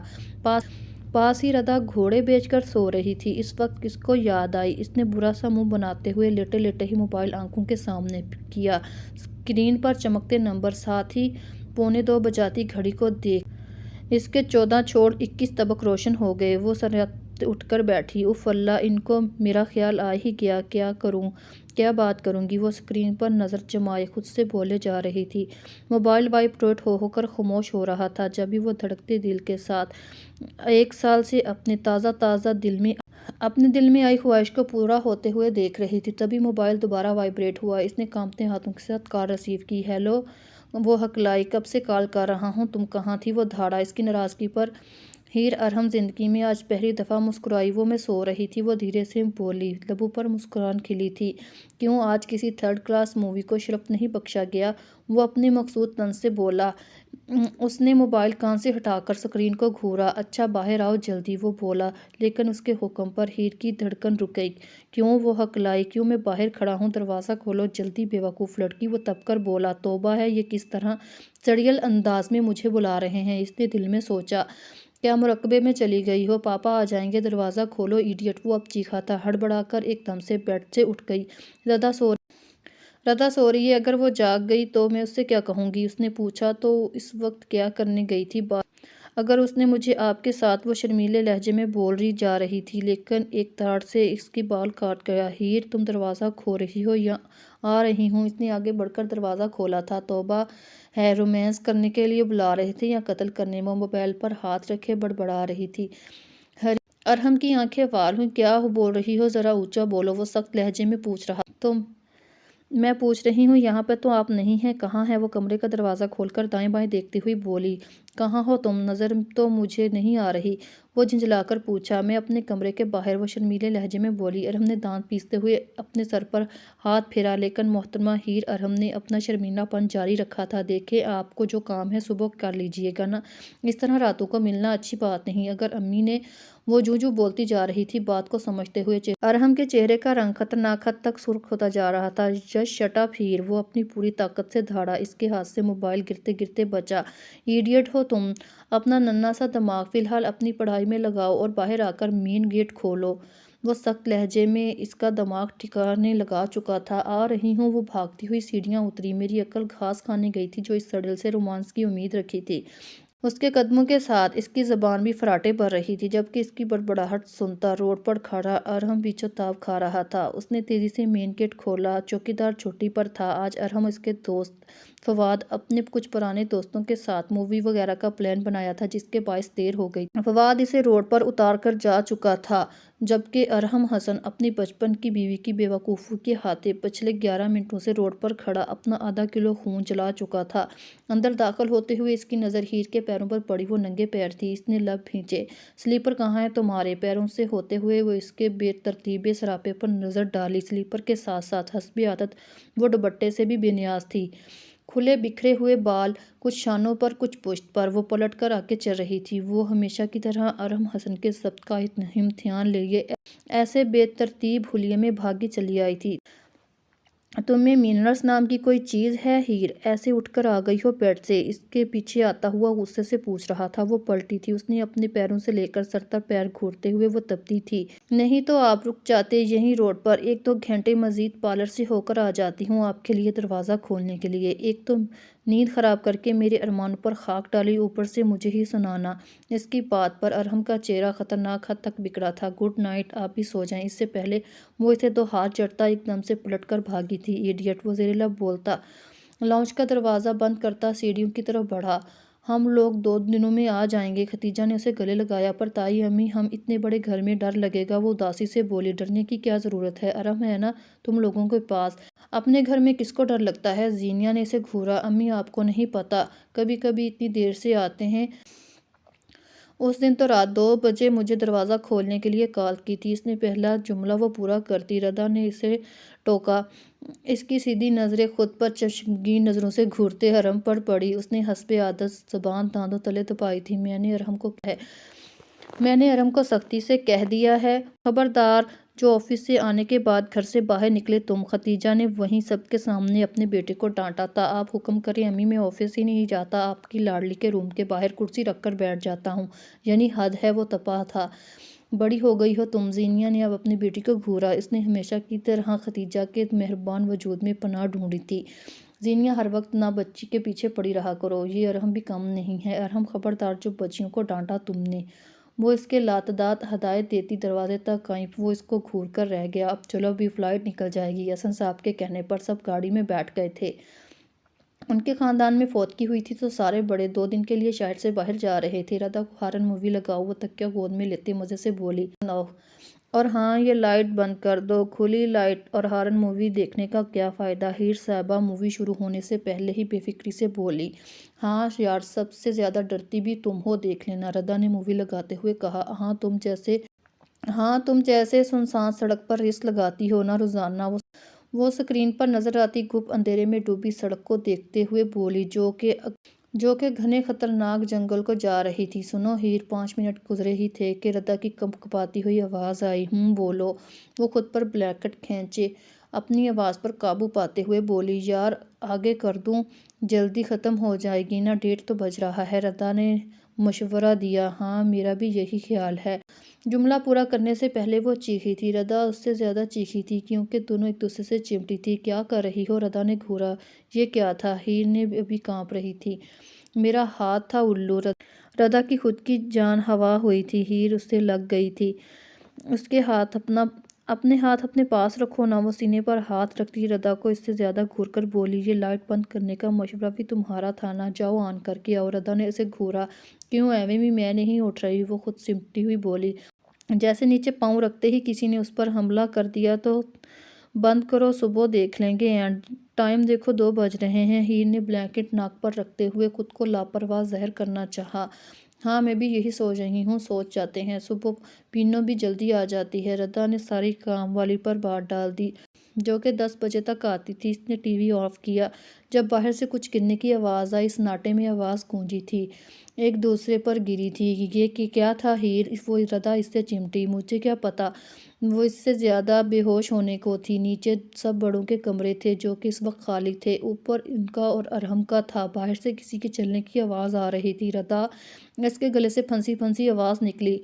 پاس ہی ردا گھوڑے بیچ کر سو رہی تھی۔ اس وقت اس کو یاد آئی۔ اس نے برا سا منہ بناتے ہوئے لیٹے لیٹے ہی موبائل آنکھوں کے سامنے کیا۔ اسکرین پر چمکتے نمبر، ساتھ ہی 1:45 بجاتی گھڑی کو دیکھ اس کے 14 چھوڑ 21 طبق روشن ہو گئے۔ وہ سریعت اٹھ کر بیٹھی۔ اف اللہ، ان کو میرا خیال آ ہی گیا، کیا کروں، کیا بات کروں گی؟ وہ اسکرین پر نظر جمائے خود سے بولے جا رہی تھی۔ موبائل وائبریٹ ہو کر خاموش ہو رہا تھا۔ جبھی وہ دھڑکتے دل کے ساتھ 1 سال سے اپنے دل میں آئی خواہش کو پورا ہوتے ہوئے دیکھ رہی تھی، تبھی موبائل دوبارہ وائبریٹ ہوا۔ اس نے کانپتے ہاتھوں کے ساتھ کال ریسیو کی۔ ہیلو، وہ ہکلائی، کب سے کال کر رہا ہوں، تم کہاں تھی؟ وہ دھاڑا۔ اس کی ناراضگی پر ہیر ارحم زندگی میں آج پہلی دفعہ مسکرائی۔ وہ میں سو رہی تھی، وہ دھیرے سے بولی، لبوں پر مسکان کھلی تھی۔ کیوں آج کسی 3rd کلاس مووی کو شرف نہیں بخشا گیا؟ وہ اپنے مقصود طنز سے بولا۔ اس نے موبائل کان سے ہٹا کر اسکرین کو گھورا۔ اچھا باہر آؤ جلدی، وہ بولا، لیکن اس کے حکم پر ہیر کی دھڑکن رک گئی۔ کیوں؟ وہ ہکلائی، کیوں؟ میں باہر کھڑا ہوں، دروازہ کھولو جلدی بے وقوف لڑکی، وہ تپ کر بولا۔ توبہ ہے، یہ کس طرح چڑیل انداز میں مجھے بلا رہے ہیں؟ اس نے دل میں سوچا۔ کیا مراقبے میں چلی گئی ہو؟ پاپا آ جائیں گے، دروازہ کھولو ایڈیٹ، وہ اب چیخا تھا۔ ہڑبڑا کر ایک دم سے بیڈ سے اٹھ گئی۔ ردا سو رہی ہے، اگر وہ جاگ گئی تو میں اس سے کیا کہوں گی؟ اس نے پوچھا۔ تو اس وقت کیا کرنے گئی تھی اگر اس نے مجھے آپ کے ساتھ، وہ شرمیلے لہجے میں بولی جا رہی تھی، لیکن ایک دھاڑ سے اس کی بال کاٹ گیا۔ ہیر، تم دروازہ کھول رہی ہو یا آ رہی ہوں؟ اس نے آگے بڑھ کر دروازہ کھولا تھا۔ توبہ ہے، رومانس کرنے کے لیے بلا رہے تھے یا قتل کرنے؟ وہ موبائل پر ہاتھ رکھے بڑبڑا رہی تھی۔ ارحم کی آنکھیں وال ہوئیں۔ کیا بول رہی ہو؟ ذرا اونچا بولو، وہ سخت لہجے میں پوچھ رہا تھا۔ میں پوچھ رہی ہوں، یہاں پہ تو آپ نہیں ہیں، کہاں ہیں؟ وہ کمرے کا دروازہ کھول کر دائیں بائیں دیکھتی ہوئی بولی۔ کہاں ہو تم؟ نظر تو مجھے نہیں آ رہی، وہ جھنجھلا کر پوچھا۔ میں اپنے کمرے کے باہر، وہ شرمیلے لہجے میں بولی۔ ارحم نے دانت پیستے ہوئے اپنے سر پر ہاتھ پھیرا، لیکن محترمہ ہیر ارحم نے اپنا شرمندہ پن جاری رکھا تھا۔ دیکھیں، آپ کو جو کام ہے صبح کر لیجیے گا نا، اس طرح راتوں کو ملنا اچھی بات نہیں۔ اگر امی نے، وہ جو بولتی جا رہی تھی بات کو سمجھتے ہوئے ارحم کے چہرے کا رنگ خطرناک حد تک سرخ ہوتا جا رہا تھا۔ جسٹ شٹ اپ ہیر، وہ اپنی پوری طاقت سے دھاڑا۔ اس کے ہاتھ سے موبائل گرتے گرتے بچا۔ ایڈیٹ ہو تم، اپنا ننھا سا دماغ فی الحال اپنی پڑھائی میں لگاؤ اور باہر آ کر مین گیٹ کھولو۔ وہ سخت لہجے میں اس کا دماغ ٹھکانے لگا چکا تھا۔ آ رہی ہوں، وہ بھاگتی ہوئی سیڑھیاں اتری۔ میری عقل گھاس کھانے گئی تھی جو اس سڈل سے رومانس کی امید رکھی تھی۔ اس کے قدموں کے ساتھ اس کی زبان بھی فراٹے بھر رہی تھی، جبکہ اس کی بڑبڑاہٹ سنتا روڈ پر کھڑا ارحم پیچھے تاب کھا رہا تھا۔ اس نے تیزی سے مین گیٹ کھولا۔ چوکیدار چھٹی پر تھا آج۔ ارحم، اس کے دوست فواد، اپنے کچھ پرانے دوستوں کے ساتھ مووی وغیرہ کا پلان بنایا تھا، جس کے باعث دیر ہو گئی تھی۔ فواد اسے روڈ پر اتار کر جا چکا تھا، جبکہ ارحم حسن اپنی بچپن کی بیوی کی بے وقوفی کے ہاتھے پچھلے 11 منٹوں سے روڈ پر کھڑا اپنا آدھا کلو خون جلا چکا تھا۔ اندر داخل ہوتے ہوئے اس کی نظر ہیر کے پیروں پر پڑی۔ وہ ننگے پیر تھی۔ اس نے لب بھینچے۔ سلیپر کہاں ہیں تمہارے؟ پیروں سے ہوتے ہوئے وہ اس کے بے ترتیب سراپے پر نظر ڈالی۔ سلیپر کے ساتھ ساتھ حسب عادت وہ دوپٹے سے بھی بے نیاز تھی۔ کھلے بکھرے ہوئے بال، کچھ شانوں پر کچھ پشت پر۔ وہ پلٹ کر آگے چل رہی تھی۔ وہ ہمیشہ کی طرح ارحم حسن کے ضبط کا امتحان لیے ایسے بے ترتیب حلیے میں بھاگی چلی آئی تھی۔ تمہیں مینرز نام کی کوئی چیز ہے؟ ہیر ایسے اٹھ کر آ گئی ہو بیڈ سے؟ اس کے پیچھے آتا ہوا غصے سے پوچھ رہا تھا۔ وہ پلٹی تھی۔ اس نے اپنے پیروں سے لے کر سر تک پیر گھورتے ہوئے وہ تپتی تھی۔ نہیں تو آپ رک جاتے یہیں روڈ پر، 1-2 گھنٹے مزید پارلر سے ہو کر آ جاتی ہوں آپ کے لیے دروازہ کھولنے کے لیے۔ ایک تو نیند خراب کر کے میرے ارمانوں پر خاک ڈالی، اوپر سے مجھے ہی سنانا۔ اس کی بات پر ارحم کا چہرہ خطرناک حد تک بگڑا تھا۔ گڈ نائٹ، آپ بھی سو جائیں۔ اس سے پہلے وہ اسے 2 ہاتھ جڑتا ایک دم سے پلٹ کر بھاگی تھی۔ ایڈیٹ، وہ زیر لب بولتا۔ لاؤنج کا دروازہ بند کرتا سیڑھیوں کی طرف بڑھا۔ ہم لوگ 2 دنوں میں آ جائیں گے۔ ختیجہ نے اسے گلے لگایا۔ پر تائی امی، ہم اتنے بڑے گھر میں ڈر لگے گا۔ وہ اداسی سے بولی۔ ڈرنے کی کیا ضرورت ہے؟ ارم ہے نا تم لوگوں کے پاس، اپنے گھر میں کس کو ڈر لگتا ہے؟ زینیا نے اسے گھورا۔ امی آپ کو نہیں پتہ، کبھی کبھی اتنی دیر سے آتے ہیں۔ اس دن تو رات 2 بجے مجھے دروازہ کھولنے کے لیے کال کی تھی۔ اس نے پہلا جملہ وہ پورا کرتی۔ ردا نے اسے ٹوکا۔ اس کی سیدھی نظریں خود پر چشمگیر نظروں سے گھورتے ارم پر پڑی۔ اس نے حسب عادت زبان دانتوں تلے دبائی تھی۔ میں نے ارم کو سختی سے کہہ دیا ہے، خبردار جو آفس سے آنے کے بعد گھر سے باہر نکلے تم۔ ختیجہ نے وہیں سب کے سامنے اپنے بیٹے کو ڈانٹا تھا۔ آپ حکم کریں امی، میں آفس ہی نہیں جاتا، آپ کی لاڈلی کے روم کے باہر کرسی رکھ کر بیٹھ جاتا ہوں۔ یعنی حد ہے۔ وہ تپا تھا۔ بڑی ہو گئی ہو تم۔ زینیا نے اب اپنی بیٹی کو گھورا۔ اس نے ہمیشہ کی طرح ختیجہ کے مہربان وجود میں پناہ ڈھونڈی تھی۔ زینیا، ہر وقت نہ بچی کے پیچھے پڑی رہا کرو، یہ ارم بھی کم نہیں ہے۔ ارم، خبردار جو بچیوں کو ڈانٹا تم نے۔ وہ اس کے لاتعداد ہدایت دیتی دروازے تک آئیں۔ وہ اس کو گھور کر رہ گیا۔ اب چلو، ابھی فلائٹ نکل جائے گی۔ حسن صاحب کے کہنے پر سب گاڑی میں بیٹھ گئے تھے۔ ان کے خاندان میں فوتگی ہوئی تھی تو سارے بڑے 2 دن کے لیے شہر سے باہر جا رہے تھے۔ ردا کو ہارر مووی لگاؤ، وہ تکیہ گود میں لیتے مزے سے بولی۔ اور ہاں، یہ لائٹ بند کر دو۔ کھلی لائٹ اور ہارر مووی دیکھنے کا کیا فائدہ؟ ہیر صاحبہ مووی شروع ہونے سے پہلے ہی بے فکری سے بولی۔ ہاں یار، سب سے زیادہ ڈرتی بھی تم ہو، دیکھ لینا، ردا نے مووی لگاتے ہوئے کہا۔ ہاں تم جیسے سنسان سڑک پر ریس لگاتی ہو نا روزانہ۔ وہ اسکرین پر نظر آتی گپ اندھیرے میں ڈوبی سڑک کو دیکھتے ہوئے بولی، جو کہ گھنے خطرناک جنگل کو جا رہی تھی۔ سنو ہیر، 5 منٹ گزرے ہی تھے کہ ردا کی کپکپاتی ہوئی آواز آئی۔ بولو۔ وہ خود پر بلیکٹ کھینچے اپنی آواز پر قابو پاتے ہوئے بولی۔ یار آگے کر دوں؟ جلدی ختم ہو جائے گی نا، 1:30 تو بج رہا ہے، ردا نے مشورہ دیا۔ ہاں میرا بھی یہی خیال ہے۔ جملہ پورا کرنے سے پہلے وہ چیخی تھی۔ ردا اس سے زیادہ چیخی تھی کیونکہ دونوں ایک دوسرے سے چمٹی تھی۔ کیا کر رہی ہو؟ ردا نے گھورا۔ یہ کیا تھا؟ ہیر نے ابھی کانپ رہی تھی۔ میرا ہاتھ تھا الو۔ ردا کی خود کی جان ہوا ہوئی تھی۔ ہیر اس سے لگ گئی تھی۔ اس کے اپنے ہاتھ اپنے پاس رکھو نا۔ وہ سینے پر ہاتھ رکھتی ردا کو اس سے زیادہ گھور کر بولی۔ یہ لائٹ بند کرنے کا مشورہ بھی تمہارا تھا نا، جاؤ آن کر کے آؤ۔ ردا نے اسے گھورا۔ کیوں ایویں بھی میں نہیں اٹھ رہی، وہ خود سمٹتی ہوئی بولی۔ جیسے نیچے پاؤں رکھتے ہی کسی نے اس پر حملہ کر دیا تو بند کرو، صبح دیکھ لیں گے۔ اینڈ ٹائم دیکھو، 2 بج رہے ہیں۔ ہیر نے بلینکٹ ناک پر رکھتے ہوئے خود کو لاپرواہ ظاہر کرنا چاہا۔ ہاں میں بھی یہی سوچ رہی ہوں، سوچ جاتے ہیں، صبح پینو بھی جلدی آ جاتی ہے۔ ردا نے ساری کام والی پر بات ڈال دی جو کہ 10 بجے تک آتی تھی۔ اس نے ٹی وی آف کیا۔ جب باہر سے کچھ گرنے کی آواز آئی، سناٹے میں آواز گونجی تھی، ایک دوسرے پر گری تھی۔ یہ کیا تھا ہیر؟ وہ ردا اس سے چمٹی۔ مجھے کیا پتا، وہ اس سے زیادہ بے ہوش ہونے کو تھی۔ نیچے سب بڑوں کے کمرے تھے جو کہ اس وقت خالی تھے، اوپر ان کا اور ارم کا تھا۔ باہر سے کسی کے چلنے کی آواز آ رہی تھی۔ ردا، اس کے گلے سے پھنسی پھنسی آواز نکلی۔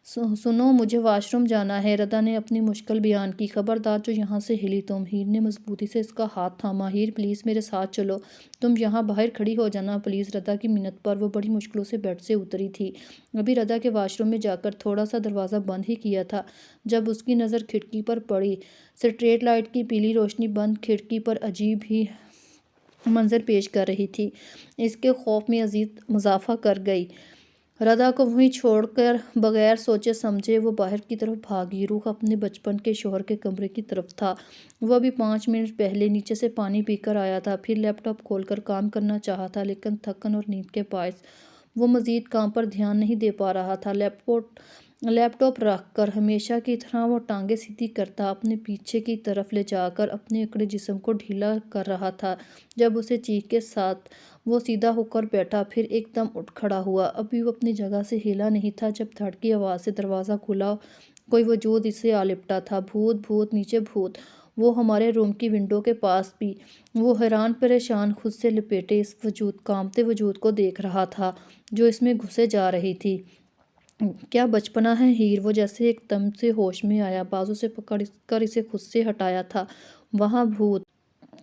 سنو، مجھے واش روم جانا ہے، ردا نے اپنی مشکل بیان کی۔ خبردار جو یہاں سے ہلی تم۔ ہیر نے مضبوطی سے اس کا ہاتھ تھاما۔ ہیر پلیز میرے ساتھ چلو، تم یہاں باہر کھڑی ہو جانا پلیز، ردا کی منت پر۔ وہ بڑی مشکلوں سے بیڈ سے اتری تھی۔ ابھی ردا کے واش روم میں جا کر تھوڑا سا دروازہ بند ہی کیا تھا جب اس کی نظر کھڑکی پر پڑی۔ سٹریٹ لائٹ کی پیلی روشنی بند کھڑکی پر عجیب ہی منظر پیش کر رہی تھی۔ اس کے خوف میں مزید اضافہ کر گئی۔ ردا کو وہیں چھوڑ کر بغیر سوچے سمجھے وہ باہر کی طرف بھاگی۔ رخ اپنے بچپن کے شوہر کے کمرے کی طرف تھا۔ وہ ابھی 5 منٹ پہلے نیچے سے پانی پی کر آیا تھا، پھر لیپ ٹاپ کھول کر کام کرنا چاہا تھا، لیکن تھکن اور نیند کے باعث وہ مزید کام پر دھیان نہیں دے پا رہا تھا۔ لیپ ٹاپ رکھ کر ہمیشہ کی طرح وہ ٹانگیں سیدھی کرتا اپنے پیچھے کی طرف لے جا کر اپنے اکڑے جسم کو ڈھیلا کر رہا تھا جب اسے چیخ کے ساتھ وہ سیدھا ہو کر بیٹھا، پھر ایک دم اٹھ کھڑا ہوا۔ ابھی وہ اپنی جگہ سے ہلا نہیں تھا جب دھڑ کی آواز سے دروازہ کھلا۔ کوئی وجود اسے آ لپٹا تھا۔ بھوت، بھوت، نیچے بھوت! وہ ہمارے روم کی ونڈو کے پاس بھی۔ وہ حیران پریشان خود سے لپیٹے اس کانپتے وجود کو دیکھ رہا تھا جو اس میں گھسے جا رہی تھی۔ کیا بچپنا ہے ہیر! وہ جیسے ایک دم سے ہوش میں آیا، بازو سے پکڑ کر اسے خود سے ہٹایا تھا۔ وہاں بھوت!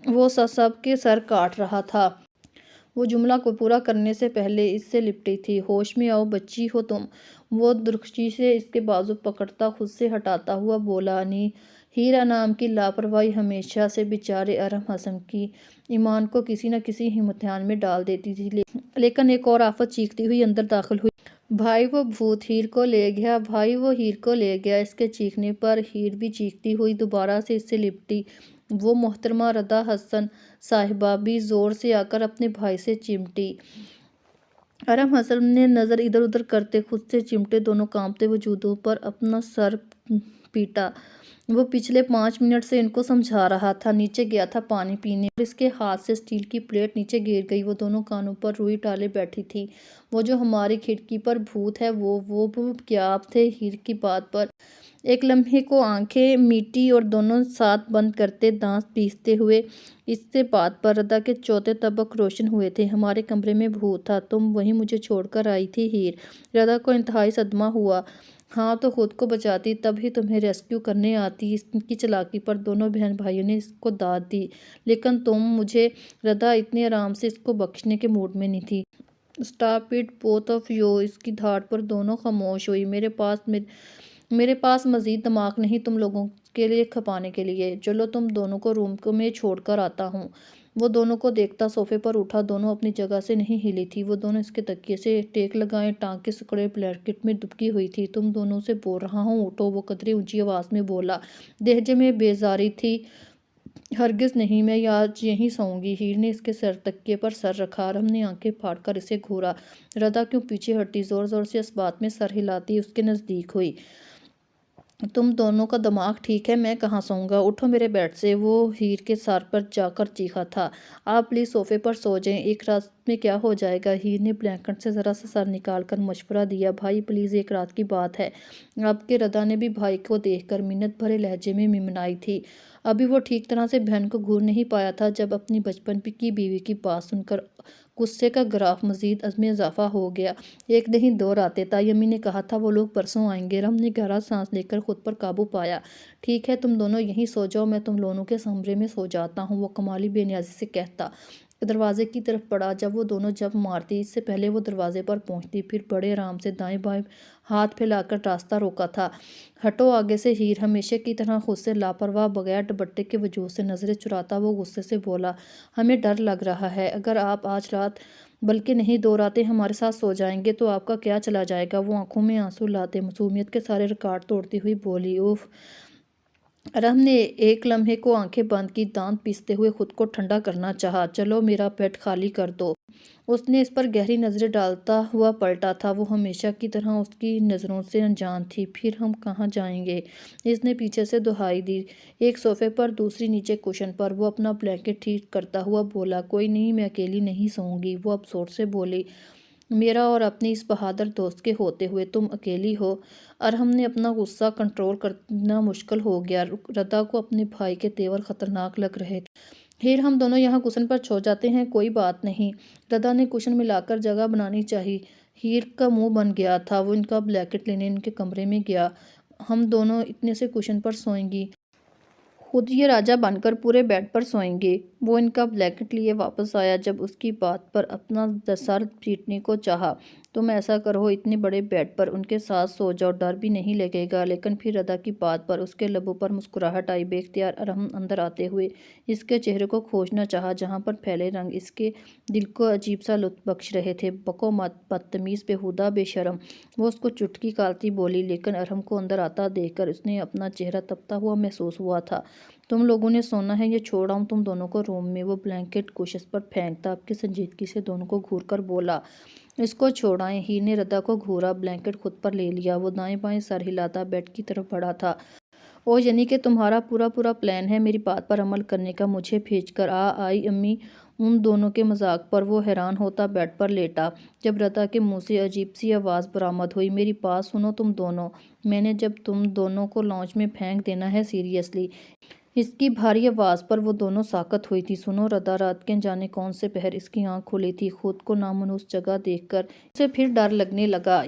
وہ سب کے سر کاٹ رہا تھا۔ وہ جملہ کو پورا کرنے سے پہلے اس سے لپٹی تھی۔ ہوش میں آؤ، بچی ہو تم! وہ درخشی سے اس کے بازو پکڑتا خود سے ہٹاتا ہوا بولا۔ نی! ہیرا نام کی لاپرواہی ہمیشہ سے بیچارے ارم حسن کی ایمان کو کسی نہ کسی امتحان میں ڈال دیتی تھی، لیکن ایک اور آفت چیختی ہوئی اندر داخل ہوئی۔ بھائی وہ بھوت ہیر کو لے گیا، بھائی وہ ہیر کو لے گیا۔ اس کے چیخنے پر ہیر بھی چیختی ہوئی دوبارہ سے اس سے لپٹی۔ وہ محترمہ ردا حسن صاحبہ بھی زور سے آ کر اپنے بھائی سے چمٹی۔ ارم حسن نے نظر ادھر ادھر کرتے خود سے چمٹے دونوں کانپتے وجودوں پر اپنا سر پیٹا۔ وہ پچھلے 5 منٹ سے ان کو سمجھا رہا تھا۔ نیچے گیا تھا پانی پینے اور اس کے ہاتھ سے اسٹیل کی پلیٹ نیچے گر گئی۔ وہ دونوں کانوں پر روئی ڈالے بیٹھی تھی۔ وہ جو ہماری کھڑکی پر بھوت ہے وہ کیا آپ تھے؟ ہیر کی بات پر ایک لمحے کو آنکھیں میٹی اور دونوں ساتھ بند کرتے دانت پیستے ہوئے۔ اس سے بات پر ردا کے چوتھے طبق روشن ہوئے تھے۔ ہمارے کمرے میں بھوت تھا، تم وہیں مجھے چھوڑ کر آئی تھی ہیر۔ ردا کو انتہائی صدمہ ہوا۔ ہاں تو خود کو بچاتی تب ہی تمہیں ریسکیو کرنے آتی۔ اس کی چالاکی پر دونوں بہن بھائیوں نے اس کو داد دی، لیکن تم مجھے ردا اتنے آرام سے اس کو بخشنے کے موڈ میں نہیں تھی۔ Stop it both of you. اس کی دھاڑ پر دونوں خاموش ہوئی۔ میرے پاس مزید دماغ نہیں تم لوگوں کے لیے کھپانے کے لیے۔ چلو تم دونوں کو روم میں چھوڑ کر آتا ہوں۔ وہ دونوں کو دیکھتا صوفے پر اٹھا۔ دونوں اپنی جگہ سے نہیں ہلی تھی۔ وہ دونوں اس کے تکیے سے ٹیک لگائے ٹانگ کے سکڑے بلینکٹ میں دبکی ہوئی تھی۔ تم دونوں سے بول رہا ہوں، اٹھو، وہ قدرے اونچی آواز میں بولا۔ لہجے میں بیزاری تھی۔ ہرگز نہیں، میں آج یہیں سوؤں گی۔ ہیر نے اس کے تکیے پر سر رکھا۔ ارم نے آنکھیں پھاڑ کر اسے گھورا۔ ردا کیوں پیچھے ہٹی؟ زور زور سے اس بات میں سر ہلاتی اس کے نزدیک ہوئی۔ تم دونوں کا دماغ ٹھیک ہے؟ میں کہاں سوؤں گا؟ اٹھو میرے بیڈ سے۔ وہ ہیر کے سر پر جا کر چیخا تھا۔ آپ پلیز صوفے پر سو جائیں، ایک رات میں کیا ہو جائے گا؟ ہیر نے بلینکٹ سے ذرا سا سر نکال کر مشورہ دیا۔ بھائی پلیز، ایک رات کی بات ہے آپ کے۔ ردا نے بھی بھائی کو دیکھ کر منت بھرے لہجے میں ممنائی تھی۔ ابھی وہ ٹھیک طرح سے بہن کو گھور نہیں پایا تھا جب اپنی بچپن کی بیوی کی بات سن کر غصے کا گراف مزید میں اضافہ ہو گیا۔ ایک نہیں 2 راتیں تائی امی نے کہا تھا وہ لوگ پرسوں آئیں گے۔ رم نے گہرا سانس لے کر خود پر قابو پایا۔ ٹھیک ہے، تم دونوں یہیں سو جاؤ، میں تم دونوں کے کمرے میں سو جاتا ہوں، وہ کمالی بے نیازی سے کہتا دروازے کی طرف بڑھا۔ جب وہ دونوں جب مارتی، اس سے پہلے وہ دروازے پر پہنچتی، پھر بڑے آرام سے دائیں بائیں ہاتھ پھیلا کر راستہ روکا تھا۔ ہٹو آگے سے۔ ہیر ہمیشہ کی طرح خود سے لاپرواہ بغیر دوپٹے کے وجود سے نظریں چراتا وہ غصے سے بولا۔ ہمیں ڈر لگ رہا ہے، اگر آپ آج رات بلکہ نہیں 2 راتیں ہمارے ساتھ سو جائیں گے تو آپ کا کیا چلا جائے گا؟ وہ آنکھوں میں آنسو لاتے معصومیت کے سارے ریکارڈ توڑتی ہوئی بولی۔ اوف! ارم نے ایک لمحے کو آنکھیں بند کی، دانت پیستے ہوئے خود کو ٹھنڈا کرنا چاہا۔ چلو میرا بیڈ خالی کر دو۔ اس نے اس پر گہری نظریں ڈالتا ہوا پلٹا تھا۔ وہ ہمیشہ کی طرح اس کی نظروں سے انجان تھی۔ پھر ہم کہاں جائیں گے؟ اس نے پیچھے سے دہائی دی۔ ایک صوفے پر، دوسری نیچے کشن پر۔ وہ اپنا بلینکٹ ٹھیک کرتا ہوا بولا۔ کوئی نہیں، میں اکیلی نہیں سوؤں گی۔ وہ اب زور سے بولی۔ میرا اور اپنی اس بہادر دوست کے ہوتے ہوئے تم اکیلی ہو؟ ارم نے اپنا غصہ کنٹرول کرنا مشکل ہو گیا۔ ردا کو اپنے بھائی کے تیور خطرناک لگ رہے تھے۔ ہیر ہم دونوں یہاں کشن پر سو جاتے ہیں، کوئی بات نہیں۔ ردا نے کشن ملا کر جگہ بنانی چاہی۔ ہیر کا منہ بن گیا تھا۔ وہ ان کا بلینکٹ لینے ان کے کمرے میں گیا۔ ہم دونوں اتنے سے کشن پر سوئیں گی، خود یہ راجہ بن کر پورے بیڈ پر سوئیں گے۔ وہ ان کا بلینکٹ لیے واپس آیا جب اس کی بات پر اپنا سر پیٹنے کو چاہا۔ تم ایسا کرو، اتنے بڑے بیڈ پر ان کے ساتھ سو جاؤ، ڈر بھی نہیں لگے گا۔ لیکن پھر ردا کی بات پر اس کے لبوں پر مسکراہٹ آئی۔ بے اختیار ارم اندر آتے ہوئے اس کے چہرے کو کھوجنا چاہا جہاں پر پھیلے رنگ اس کے دل کو عجیب سا لطف بخش رہے تھے۔ بکو مت، بدتمیز، بےہودہ، بے شرم، وہ اس کو چٹکی کاٹتی بولی۔ لیکن ارم کو اندر آتا دیکھ کر اس نے اپنا چہرہ تپتا ہوا محسوس ہوا تھا۔ تم لوگوں نے سونا ہے یا چھوڑ آؤں تم دونوں کو روم میں؟ وہ بلینکٹ کوشش پر پھینکتا اب کی سنجیدگی سے دونوں کو گھور کر بولا۔ اس کو چھوڑائیں۔ ہیر نے ردا کو گھورا، بلینکٹ خود پر لے لیا۔ وہ دائیں بائیں سر ہلاتا بیڈ کی طرف بڑھا تھا۔ او یعنی کہ تمہارا پورا پلان ہے میری بات پر عمل کرنے کا، مجھے بھیج کر آئی امی؟ ان دونوں کے مذاق پر وہ حیران ہوتا بیڈ پر لیٹا جب ردا کے منہ سے عجیب سی آواز برآمد ہوئی۔ میری بات سنو تم دونوں، میں نے جب تم دونوں کو لاؤنج میں پھینک دینا ہے، سیریسلی اس کی بھاری آواز پر وہ دونوں ساکت ہوئی تھی۔ سنو ردا، رات کے جانے کون سے پہر اس کی آنکھ کھلی تھی۔ خود کو نامانوس جگہ دیکھ کر اسے پھر ڈر لگنے لگا۔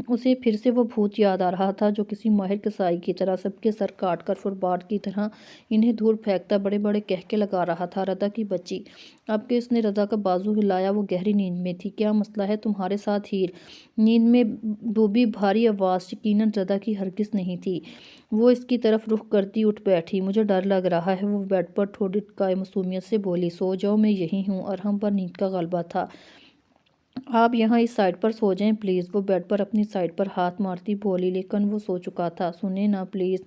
اسے پھر سے وہ بھوت یاد آ رہا تھا جو کسی ماہر کسائی کی طرح سب کے سر کاٹ کر فوربارڈ کی طرح انہیں دور پھینکتا بڑے بڑے کہکے لگا رہا تھا۔ ردا کی بچی! اب کہ اس نے ردا کا بازو ہلایا، وہ گہری نیند میں تھی۔ کیا مسئلہ ہے تمہارے ساتھ ہیر؟ نیند میں ڈوبی بھاری آواز یقیناً ردا کی ہرگز نہیں تھی۔ وہ اس کی طرف رخ کرتی اٹھ بیٹھی۔ مجھے ڈر لگ رہا ہے، وہ بیڈ پر تھوڑی ٹکائے معصومیت سے بولی۔ سو جاؤ، میں یہیں ہوں۔ ارحم پر نیند کا غلبہ تھا۔ آپ یہاں اس سائڈ پر سو جائیں پلیز، وہ بیڈ پر اپنی سائڈ پر ہاتھ مارتی بولی، لیکن وہ سو چکا تھا۔ سنیں نا پلیز،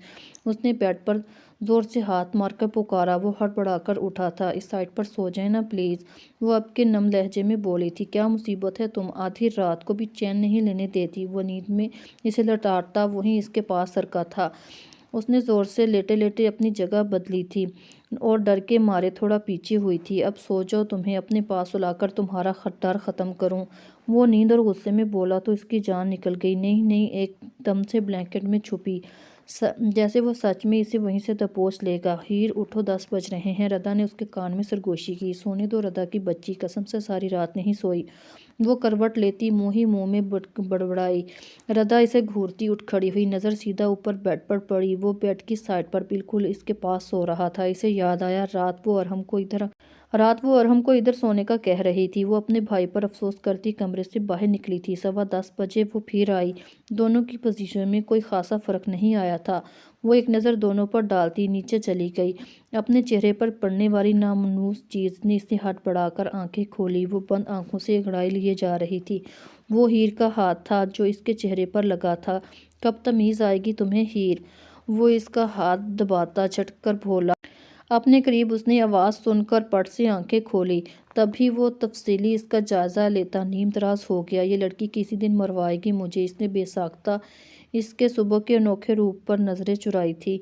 اس نے بیڈ پر زور سے ہاتھ مار کر پکارا۔ وہ ہڑبڑا کر اٹھا تھا۔ اس سائڈ پر سو جائیں نا پلیز، وہ اب کے نم لہجے میں بولی تھی۔ کیا مصیبت ہے، تم آدھی رات کو بھی چین نہیں لینے دیتی؟ وہ نیند میں اسے لتاڑتا وہیں اس کے پاس سرکا تھا۔ اس نے زور سے لیٹے لیٹے اپنی جگہ بدلی تھی اور ڈر کے مارے تھوڑا پیچھے ہوئی تھی۔ اب سو جاؤ، تمہیں اپنے پاس سلا کر تمہارا ڈر ختم کروں۔ وہ نیند اور غصے میں بولا تو اس کی جان نکل گئی۔ نہیں نہیں، ایک دم سے بلینکٹ میں چھپی، جیسے وہ سچ میں اسے وہیں سے دبوچ لے گا۔ ہیر اٹھو، 10 بج رہے ہیں۔ ردا نے اس کے کان میں سرگوشی کی۔ سونے دو ردا کی بچی، قسم سے ساری رات نہیں سوئی۔ وہ کروٹ لیتی منہ ہی منہ میں بڑبڑائی۔ ردا اسے گھورتی اٹھ کھڑی ہوئی، نظر سیدھا اوپر بیڈ پر پڑی۔ وہ بیڈ کی سائڈ پر بالکل اس کے پاس سو رہا تھا۔ اسے یاد آیا رات وہ ارحم کو ادھر سونے کا کہہ رہی تھی۔ وہ اپنے بھائی پر افسوس کرتی کمرے سے باہر نکلی تھی۔ 10:15 بجے وہ پھر آئی۔ دونوں کی پوزیشن میں کوئی خاصا فرق نہیں آیا تھا۔ وہ ایک نظر دونوں پر ڈالتی نیچے چلی گئی۔ اپنے چہرے پر پڑنے والی نامانوس چیز نے اسے ہڑبڑا کر آنکھیں کھولی۔ وہ بند آنکھوں سے انگڑائی لیے جا رہی تھی۔ وہ ہیر کا ہاتھ تھا جو اس کے چہرے پر لگا تھا۔ کب تمیز آئے گی تمہیں ہیر؟ وہ اس کا ہاتھ دباتا جھٹک کر بولا۔ اپنے قریب اس نے آواز سن کر پٹ سے آنکھیں کھولی۔ تبھی وہ تفصیلی اس کا جائزہ لیتا نیم دراز ہو گیا۔ یہ لڑکی کسی دن مروائے گی مجھے، اس نے بے ساختہ اس کے صبح کے انوکھے روپ پر نظریں چرائی تھی۔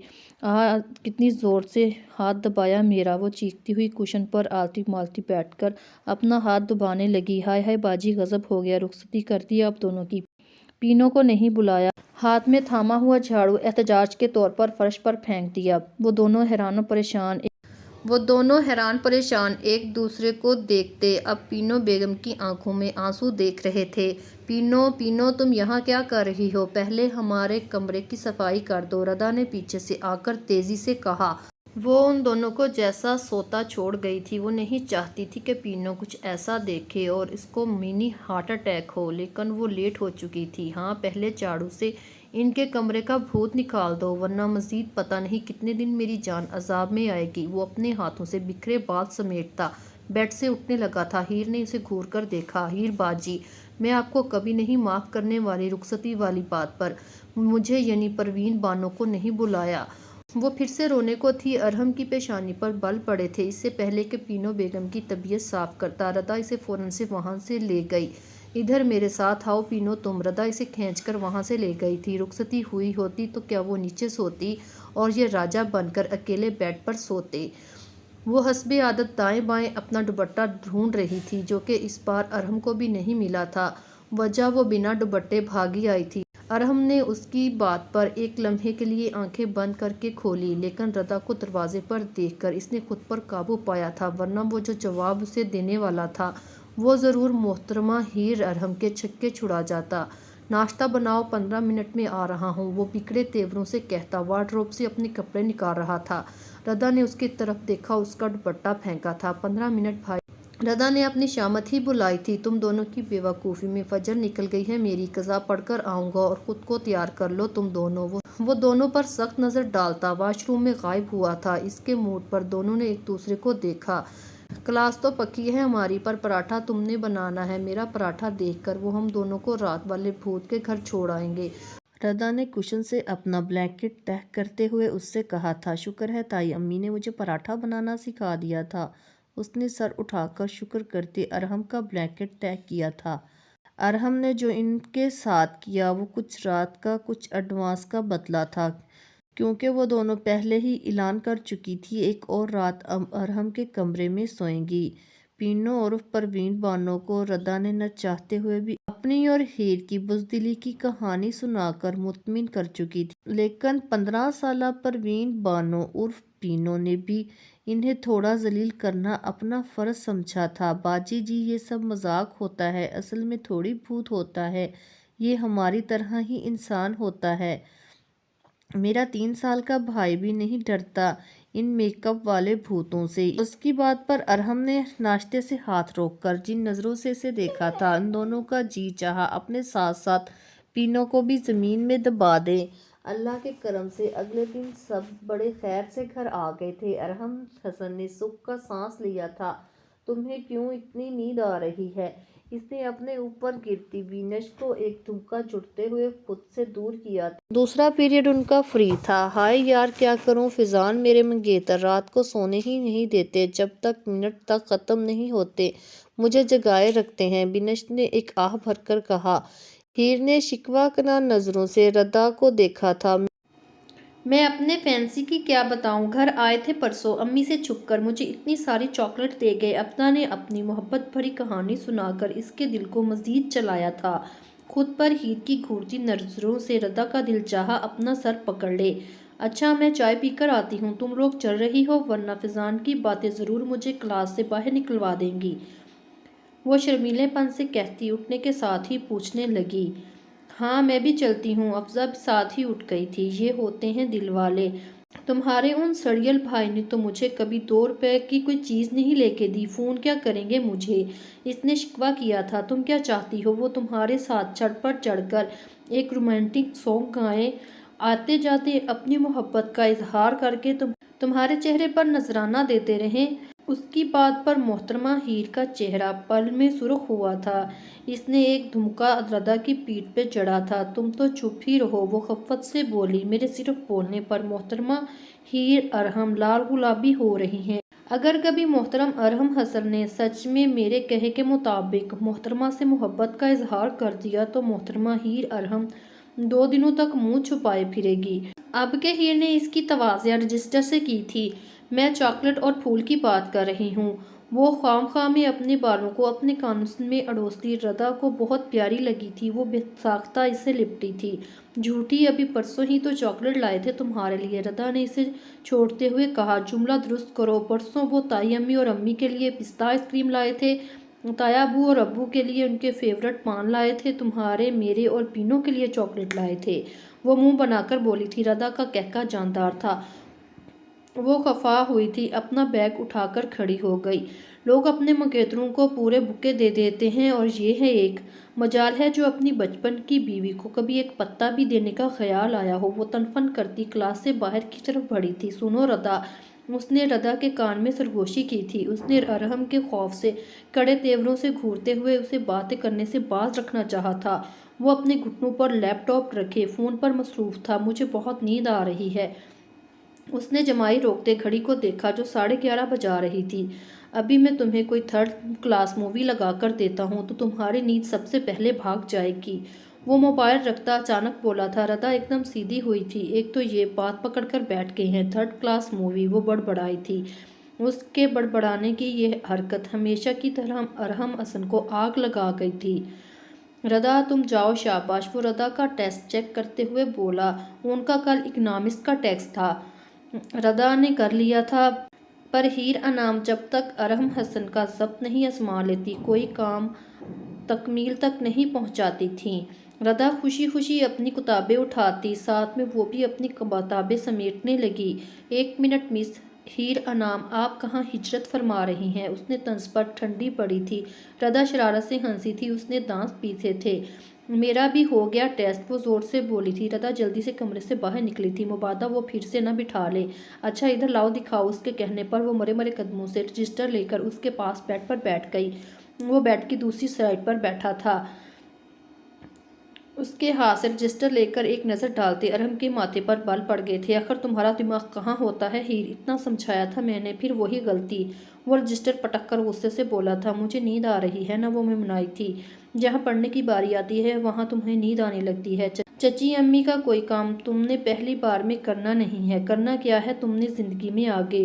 کتنی زور سے ہاتھ دبایا میرا، وہ چیختی ہوئی کشن پر آلتی مالتی بیٹھ کر اپنا ہاتھ دبانے لگی۔ ہائے ہائے باجی، غضب ہو گیا، رخصتی کر دی آپ دونوں کی۔ پینو کو نہیں بلایا؟ ہاتھ میں تھاما ہوا جھاڑو احتجاج کے طور پر فرش پر پھینک دیا۔ وہ دونوں حیران پریشان ایک دوسرے کو دیکھتے اب پینو بیگم کی آنکھوں میں آنسو دیکھ رہے تھے۔ پینو تم یہاں کیا کر رہی ہو؟ پہلے ہمارے کمرے کی صفائی کر دو، ردا نے پیچھے سے آ کر تیزی سے کہا۔ وہ ان دونوں کو جیسا سوتا چھوڑ گئی تھی۔ وہ نہیں چاہتی تھی کہ پینو کچھ ایسا دیکھے اور اس کو منی ہارٹ اٹیک ہو، لیکن وہ لیٹ ہو چکی تھی۔ ہاں، پہلے جھاڑو سے ان کے کمرے کا بھوت نکال دو، ورنہ مزید پتہ نہیں کتنے دن میری جان عذاب میں آئے گی۔ وہ اپنے ہاتھوں سے بکھرے بال سمیٹتا بیڈ سے اٹھنے لگا تھا۔ ہیر نے اسے گھور کر دیکھا۔ ہیر باجی، میں آپ کو کبھی نہیں معاف کرنے والی رخصتی والی بات پر۔ مجھے یعنی پروین بانو کو نہیں بلایا؟ وہ پھر سے رونے کو تھی۔ ارحم کی پیشانی پر بل پڑے تھے۔ اس سے پہلے کہ پینو بیگم کی طبیعت صاف کرتا، ردا اسے فوراً سے وہاں سے لے گئی۔ ادھر میرے ساتھ آؤ پینو تم، ردا اسے کھینچ کر وہاں سے لے گئی تھی۔ رخصتی ہوئی ہوتی تو کیا وہ نیچے سوتی اور یہ راجہ بن کر اکیلے بیڈ پر سوتے؟ وہ حسب عادت دائیں بائیں اپنا دوپٹہ ڈھونڈ رہی تھی جو کہ اس بار ارحم کو بھی نہیں ملا تھا۔ وجہ وہ بنا دوپٹے بھاگی آئی تھی۔ ارحم نے اس کی بات پر ایک لمحے کے لیے آنکھیں بند کر کے کھولی، لیکن ردا کو دروازے پر دیکھ کر اس نے خود پر قابو پایا تھا، ورنہ وہ جو جواب اسے دینے والا تھا وہ ضرور محترمہ ہیر ارحم کے چھکے چھڑا جاتا۔ ناشتہ بناؤ، 15 منٹ میں آ رہا ہوں، وہ بگڑے تیوروں سے کہتا وارڈروب سے اپنے کپڑے نکال رہا تھا۔ ردا نے اس کی طرف دیکھا، اس کا دوپٹہ پھینکا تھا۔ 15 منٹ بھائی، ردا نے اپنی شامت ہی بلائی تھی۔ تم دونوں کی بے وقوفی میں فجر نکل گئی ہے میری، قضا پڑھ کر آؤں گا اور خود کو تیار کر لو تم دونوں۔ وہ دونوں پر سخت نظر ڈالتا واش روم میں غائب ہوا تھا۔ اس کے موڈ پر دونوں نے ایک دوسرے کو دیکھا۔ کلاس تو پکی ہے ہماری، پر پراٹھا تم نے بنانا ہے۔ میرا پراٹھا دیکھ کر وہ ہم دونوں کو رات والے بھوت کے گھر چھوڑ آئیں گے، ردا نے کشن سے اپنا بلینکٹ تہہ کرتے ہوئے اس سے کہا تھا۔ شکر ہے تائی امی نے مجھے پراٹھا بنانا سکھا دیا تھا، اس نے سر اٹھا کر شکر کرتے ارحم کا بلینکٹ تہہ کیا تھا۔ ارحم نے جو ان کے ساتھ کیا وہ کچھ رات کا کچھ ایڈوانس کا بدلہ تھا، کیونکہ وہ دونوں پہلے ہی اعلان کر چکی تھی ایک اور رات ارحم کے کمرے میں سوئیں گی۔ پینو عرف پروین بانو کو ردا نے نہ چاہتے ہوئے بھی اپنی اور ہیر کی بزدلی کی کہانی سنا کر مطمئن کر چکی تھی، لیکن 15 سالہ پروین بانو عرف پینو نے بھی انہیں تھوڑا ذلیل کرنا اپنا فرض سمجھا تھا۔ باجی جی، یہ سب مذاق ہوتا ہے، اصل میں تھوڑی بھوت ہوتا ہے، یہ ہماری طرح ہی انسان ہوتا ہے۔ میرا 3 سال کا بھائی بھی نہیں ڈرتا ان میک اپ والے بھوتوں سے۔ اس کی بات پر ارحم نے ناشتے سے ہاتھ روک کر جن نظروں سے اسے دیکھا تھا، ان دونوں کا جی چاہا اپنے ساتھ ساتھ پینو کو بھی زمین میں دبا دیں۔ اللہ کے کرم سے اگلے دن سب بڑے خیر سے گھر آ گئے تھے۔ ارحم حسن نے سکھ کا سانس لیا تھا۔ تمہیں کیوں اتنی نیند آ رہی ہے؟ اس نے اپنے اوپر گرتی وینش کو ایک دھمکا جڑتے ہوئے خود سے دور کیا تھا۔ دوسرا پیریڈ ان کا فری تھا۔ ہائے یار، کیا کروں؟ فیضان میرے منگیتر رات کو سونے ہی نہیں دیتے، جب تک منٹ تک ختم نہیں ہوتے مجھے جگائے رکھتے ہیں، وینش نے ایک آہ بھر کر کہا۔ ہیر نے شکوہ کناں نظروں سے ردا کو دیکھا تھا۔ میں اپنے فینسی کی کیا بتاؤں؟ گھر آئے تھے پرسوں، امی سے چھپ کر مجھے اتنی ساری چاکلیٹ دے گئے۔ اپنا نے اپنی محبت بھری کہانی سنا کر اس کے دل کو مزید چلایا تھا۔ خود پر ہیر کی گھورتی نظروں سے ردا کا دل چاہا اپنا سر پکڑ لے۔ اچھا، میں چائے پی کر آتی ہوں، تم لوگ چل رہی ہو؟ ورنہ فیضان کی باتیں ضرور مجھے کلاس سے باہر نکلوا دیں گی، وہ شرمیلے پن سے کہتی اٹھنے کے ساتھ ہی پوچھنے لگی۔ ہاں میں بھی چلتی ہوں، افزا بھی ساتھ ہی اٹھ گئی تھی۔ یہ ہوتے ہیں دل والے۔ تمہارے ان سڑیل بھائی نے تو مجھے کبھی 2 روپے کی کوئی چیز نہیں لے کے دی، فون کیا کریں گے مجھے؟ اس نے شکوہ کیا تھا۔ تم کیا چاہتی ہو وہ تمہارے ساتھ چھت پر چڑھ کر ایک رومانٹک سانگ گائیں، آتے جاتے اپنی محبت کا اظہار کر کے تمہارے چہرے پر نذرانہ دیتے رہیں؟ اس کی بات پر محترمہ ہیر کا چہرہ پل میں سرخ ہوا تھا۔ اس نے ایک دھمکا ردا کی پیٹھ پہ جڑا تھا۔ تم تو چپ ہی رہو، وہ خفت سے بولی۔ میرے صرف بولنے پر محترمہ ہیر ارحم لال گلابی ہو رہی ہیں۔ اگر کبھی محترم ارحم حسن نے سچ میں میرے کہے کے مطابق محترمہ سے محبت کا اظہار کر دیا تو محترمہ ہیر ارحم 2 دنوں تک منہ چھپائے پھرے گی۔ اب کہ ہیر نے اس کی تواضع رجسٹر سے کی تھی، میں چاکلیٹ اور پھول کی بات کر رہی ہوں۔ وہ خام خواہ میں اپنے بالوں کو اپنے کانوں میں اڑوستی ردا کو بہت پیاری لگی تھی۔ وہ بے ساختہ اسے لپٹی تھی۔ جھوٹی، ابھی پرسوں ہی تو چاکلیٹ لائے تھے تمہارے لیے، ردا نے اسے چھوڑتے ہوئے کہا۔ جملہ درست کرو۔ پرسوں وہ تائی امی اور امی کے لیے پستہ آئس کریم لائے تھے، تایا ابو اور ابو کے لیے ان کے فیورٹ پان لائے تھے، تمہارے، میرے اور پینو کے لیے چاکلیٹ لائے تھے، وہ منہ بنا کر بولی تھی۔ ردا کا کہکہ جاندار تھا۔ وہ خفا ہوئی تھی، اپنا بیگ اٹھا کر کھڑی ہو گئی۔ لوگ اپنے منگیتروں کو پورے بکے دے دیتے ہیں اور یہ ہے ایک مجال ہے جو اپنی بچپن کی بیوی کو کبھی ایک پتا بھی دینے کا خیال آیا ہو۔ وہ تنفن کرتی کلاس سے باہر کی طرف بڑھی تھی۔ سنو ردا، اس نے ردا کے کان میں سرگوشی کی تھی۔ اس نے ارحم کے خوف سے کڑے تیوروں سے گھورتے ہوئے اسے باتیں کرنے سے باز رکھنا چاہا تھا۔ وہ اپنے گھٹنوں پر لیپ ٹاپ رکھے فون پر مصروف تھا۔ مجھے بہت نیند آ رہی ہے، اس نے جمائی روکتے گھڑی کو دیکھا جو 11:30 بجا رہی تھی۔ ابھی میں تمہیں کوئی 3rd کلاس مووی لگا کر دیتا ہوں تو تمہاری نیند سب سے پہلے بھاگ جائے گی، وہ موبائل رکھتا اچانک بولا تھا۔ ردا ایک دم سیدھی ہوئی تھی۔ ایک تو یہ بات پکڑ کر بیٹھ گئے ہیں، 3rd کلاس مووی، وہ بڑبڑائی تھی۔ اس کے بڑبڑانے کی یہ حرکت ہمیشہ کی طرح ارحم حسن کو آگ لگا گئی تھی۔ ردا تم جاؤ، شاباش، وہ ردا کا ٹیسٹ چیک کرتے ہوئے بولا۔ ان کا کل اکنامکس کا ٹیسٹ تھا، ردا نے کر لیا تھا، پر ہیر انعام جب تک ارحم حسن کا ضبط نہیں آزما لیتی کوئی کام تکمیل تک نہیں پہنچاتی تھیں۔ ردا خوشی خوشی اپنی کتابیں اٹھاتی، ساتھ میں وہ بھی اپنی کتابیں سمیٹنے لگی۔ 1 منٹ مس ہیر انعام، آپ کہاں ہجرت فرما رہی ہیں؟ اس نے طنز پر ٹھنڈی پڑی تھی۔ ردا شرارت سے ہنسی تھی، اس نے دانت پیسے تھے۔ میرا بھی ہو گیا ٹیسٹ، وہ زور سے بولی تھی۔ ردا جلدی سے کمرے سے باہر نکلی تھی، مبادا وہ پھر سے نہ بٹھا لے۔ اچھا ادھر لاؤ دکھاؤ، اس کے کہنے پر وہ مرے مرے قدموں سے رجسٹر لے کر اس کے پاس بیڈ پر بیٹھ گئی۔ وہ بیڈ کی دوسری سائیڈ پر بیٹھا تھا، اس کے ہاتھ سے رجسٹر لے کر ایک نظر ڈالتے ارحم کے ماتھے پر بال پڑ گئے تھے۔ آخر تمہارا دماغ کہاں ہوتا ہے ہیر، اتنا سمجھایا تھا میں نے، پھر وہی غلطی، وہ رجسٹر پٹک کر غصے سے بولا تھا۔ مجھے نیند آ رہی ہے نا، وہ منمنائی تھی۔ جہاں پڑھنے کی باری آتی ہے وہاں تمہیں نیند آنے لگتی ہے۔ چچی امی کا کوئی کام تم نے پہلی بار میں کرنا نہیں ہے۔ کرنا کیا ہے تم نے زندگی میں آگے،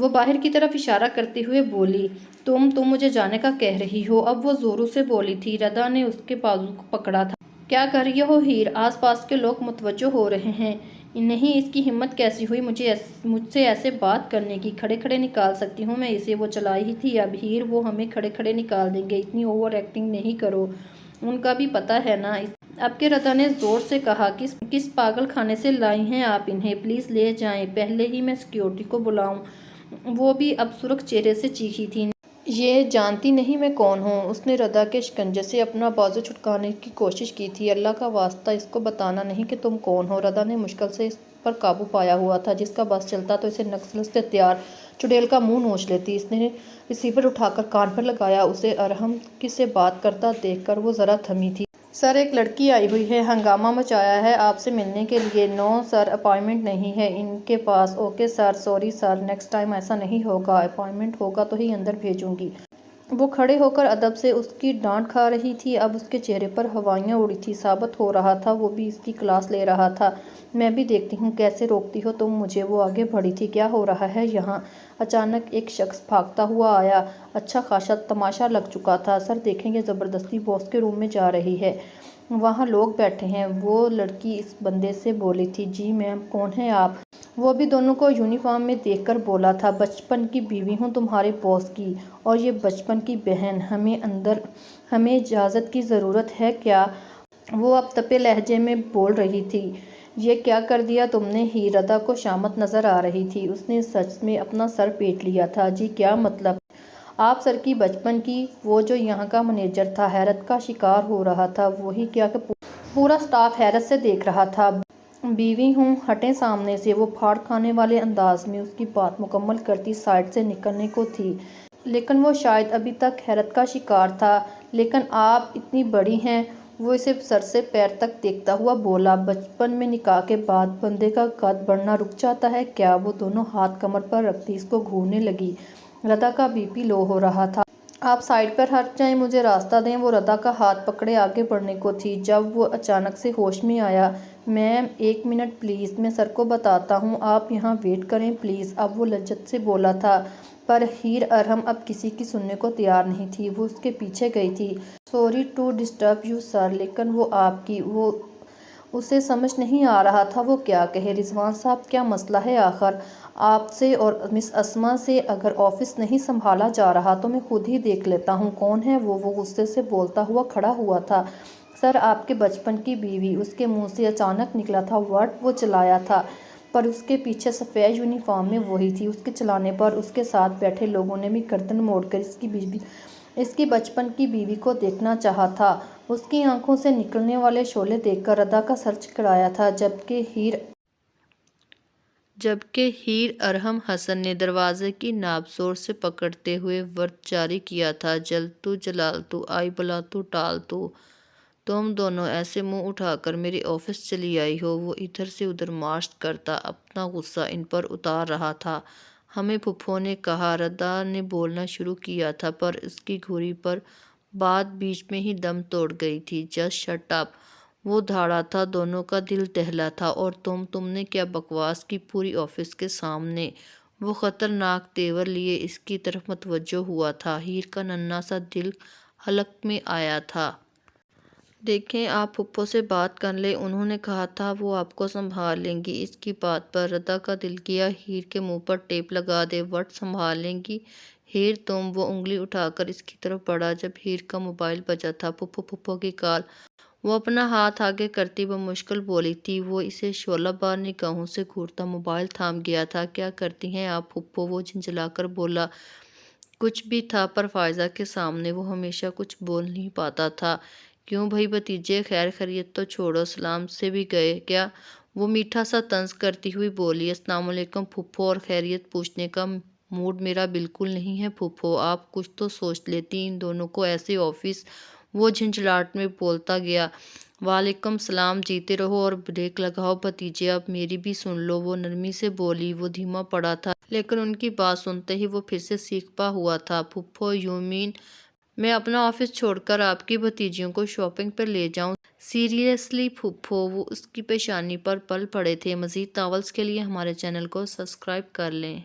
وہ باہر کی طرف اشارہ کرتے ہوئے بولی، تم مجھے جانے کا کہہ رہی ہو؟ اب وہ زوروں سے بولی تھی۔ ردا نے اس کے بازو کو پکڑا تھا۔ کیا کر رہی ہو ہیر؟ آس پاس کے لوگ متوجہ ہو رہے ہیں۔ نہیں، اس کی ہمت کیسی ہوئی مجھ سے ایسے بات کرنے کی؟ کھڑے کھڑے نکال سکتی ہوں میں اسے، وہ چلائی ہی تھی اب ہیر، وہ ہمیں کھڑے کھڑے نکال دیں گے، اتنی اوور ایکٹنگ نہیں کرو، ان کا بھی پتہ ہے نا۔ اب کے ردا نے زور سے کہا، کس پاگل خانے سے لائی ہیں آپ انہیں؟ پلیز لے جائیں، پہلے ہی میں سیکیورٹی کو بلاؤں۔ وہ بھی اب سرخ چہرے سے چیخی تھی، یہ جانتی نہیں میں کون ہوں؟ اس نے ردا کے شکنجے سے اپنا بازو چھٹکانے کی کوشش کی تھی۔ اللہ کا واسطہ اس کو بتانا نہیں کہ تم کون ہو۔ ردا نے مشکل سے اس پر قابو پایا ہوا تھا، جس کا بس چلتا تو اسے نکسل سے تیار چڑیل کا منہ نوچ لیتی۔ اس نے ریسیور اٹھا کر کان پر لگایا، اسے ارحم سے بات کرتا دیکھ کر وہ ذرا تھمی تھی۔ سر، ایک لڑکی آئی ہوئی ہے، ہنگامہ مچایا ہے آپ سے ملنے کے لیے۔ نو سر، اپائنٹمنٹ نہیں ہے ان کے پاس۔ Okay sir, sorry sir, next time ایسا نہیں ہوگا، اپائنٹمنٹ ہوگا تو ہی اندر بھیجوں گی۔ وہ کھڑے ہو کر ادب سے اس کی ڈانٹ کھا رہی تھی، اب اس کے چہرے پر ہوائیاں اڑی تھیں، ثابت ہو رہا تھا وہ بھی اس کی کلاس لے رہا تھا۔ میں بھی دیکھتی ہوں کیسے روکتی ہو تم مجھے۔ وہ آگے بڑھی تھی۔ کیا ہو رہا ہے یہاں؟ اچانک ایک شخص بھاگتا ہوا آیا، اچھا خاصا تماشا لگ چکا تھا۔ سر دیکھیں، یہ زبردستی باس کے روم میں جا رہی ہے، وہاں لوگ بیٹھے ہیں۔ وہ لڑکی اس بندے سے بولی تھی، جی میم، کون ہیں آپ؟ وہ بھی دونوں کو یونیفارم میں دیکھ کر بولا تھا، بچپن کی بیوی ہوں تمہارے باس کی، اور یہ بچپن کی بہن۔ ہمیں اجازت کی ضرورت ہے کیا؟ وہ اب تپے لہجے میں بول رہی تھی، یہ کیا کر دیا تم نے ہیر؟ ردا کو شامت نظر آ رہی تھی، اس نے سچ میں اپنا سر پیٹ لیا تھا۔ جی کیا مطلب؟ آپ سر کی بچپن کی؟ وہ جو یہاں کا منیجر تھا حیرت کا شکار ہو رہا تھا۔ وہی کیا کہ پورا سٹاف حیرت سے دیکھ رہا تھا۔ بیوی ہوں، ہٹیں سامنے سے۔ وہ پھاڑ کھانے والے انداز میں اس کی بات مکمل کرتی سائڈ سے نکلنے کو تھی، لیکن وہ شاید ابھی تک حیرت کا شکار تھا۔ لیکن آپ اتنی بڑی ہیں؟ وہ اسے سر سے پیر تک دیکھتا ہوا بولا، بچپن میں نکاح کے بعد بندے کا قد بڑھنا رک جاتا ہے کیا؟ وہ دونوں ہاتھ کمر پر رکھتی اس کو گھورنے لگی۔ ردا کا بی پی لو ہو رہا تھا۔ آپ سائڈ پر ہٹ جائیں، مجھے راستہ دیں۔ وہ ردا کا ہاتھ پکڑے آگے بڑھنے کو تھی، جب وہ اچانک سے ہوش میں آیا۔ میم، ایک منٹ پلیز، میں سر کو بتاتا ہوں، آپ یہاں ویٹ کریں پلیز۔ اب وہ لجت سے بولا تھا، پر ہیر ارحم اب کسی کی سننے کو تیار نہیں تھی، وہ اس کے پیچھے گئی تھی۔ Sorry to disturb you sir, لیکن وہ آپ کی… اسے سمجھ نہیں آ رہا تھا وہ کیا کہے۔ رضوان صاحب، کیا مسئلہ ہے آخر آپ سے اور مس اسما سے؟ اگر آفس نہیں سنبھالا جا رہا تو میں خود ہی دیکھ لیتا ہوں۔ کون ہے وہ غصے سے بولتا ہوا کھڑا ہوا تھا۔ سر، آپ کے بچپن کی بیوی، اس کے منہ سے اچانک نکلا تھا واٹ؟ وہ چلایا تھا، پر اس کے پیچھے سفید یونیفارم میں وہی تھی۔ اس کے چلانے پر اس کے ساتھ بیٹھے لوگوں نے بھی گردن موڑ کر اس کی بچپن کی بیوی کو دیکھنا چاہا تھا۔ اس کی آنکھوں سے نکلنے والے شعلے دیکھ کر ردا کا سر چکرایا تھا، جبکہ ہیر ارحم حسن نے دروازے کی ناب زور سے پکڑتے ہوئے ورد جاری کیا تھا، جلتو جلالتو آئی بلاتو ٹالتو۔ تم دونوں ایسے منہ اٹھا کر میرے آفس چلی آئی ہو؟ وہ ادھر سے ادھر مارچ کرتا اپنا غصہ ان پر اتار رہا تھا۔ ہمیں پھپھو نے کہا، ردا نے بولنا شروع کیا تھا، پر اس کی گھوری پر بات بیچ میں ہی دم توڑ گئی تھی۔ Just shut up! وہ دھاڑا تھا، دونوں کا دل دہلا تھا۔ اور تم نے کیا بکواس کی پوری آفس کے سامنے؟ وہ خطرناک تیور لیے اس کی طرف متوجہ ہوا تھا۔ ہیر کا ننھا سا دل حلق میں آیا تھا۔ دیکھیں، آپ پھپھو سے بات کر لیں، انہوں نے کہا تھا وہ آپ کو سنبھال لیں گی۔ اس کی بات پر ردا کا دل کیا ہیر کے منہ پر ٹیپ لگا دے۔ وٹ سنبھال لیں گی؟ ہیر تم… وہ انگلی اٹھا کر اس کی طرف بڑھا جب ہیر کا موبائل بجا تھا۔ پھپھو کی کال۔ وہ اپنا ہاتھ آگے کرتی بمشکل بولی تھی، وہ اسے شعلہ بار نگاہوں سے گھورتا موبائل تھام گیا تھا۔ کیا کرتی ہیں آپ پھپھو؟ وہ جھنجھلا کر بولا۔ کچھ بھی تھا، پر فائزہ کے سامنے وہ ہمیشہ کچھ بول نہیں پاتا تھا۔ کیوں بھائی بھتیجے، خیر خیریت تو چھوڑو، سلام سے بھی گئے کیا؟ وہ میٹھا سا طنز کرتی ہوئی بولی، السلام علیکم پھپھو، اور خیریت پوچھنے کا موڈ میرا بالکل نہیں ہے پھپھو، آپ کچھ تو سوچ لیتی ان دونوں کو ایسے آفس… وہ جھنجھلاہٹ میں بولتا گیا، وعلیکم السلام، جیتے رہو اور بریک لگاؤ بھتیجے، اب میری بھی سن لو، وہ نرمی سے بولی۔ وہ دھیما پڑا تھا، لیکن ان کی بات سنتے ہی وہ پھر سے سیکھپا ہوا تھا۔ پھپھو، یو مین میں اپنا آفس چھوڑ کر آپ کی بھتیجیوں کو شاپنگ پر لے جاؤں؟ سیریسلی پھپھو؟ وہ اس کی پیشانی پر پل پڑے تھے۔ مزید ناولز کے لیے ہمارے چینل کو سبسکرائب کر لیں۔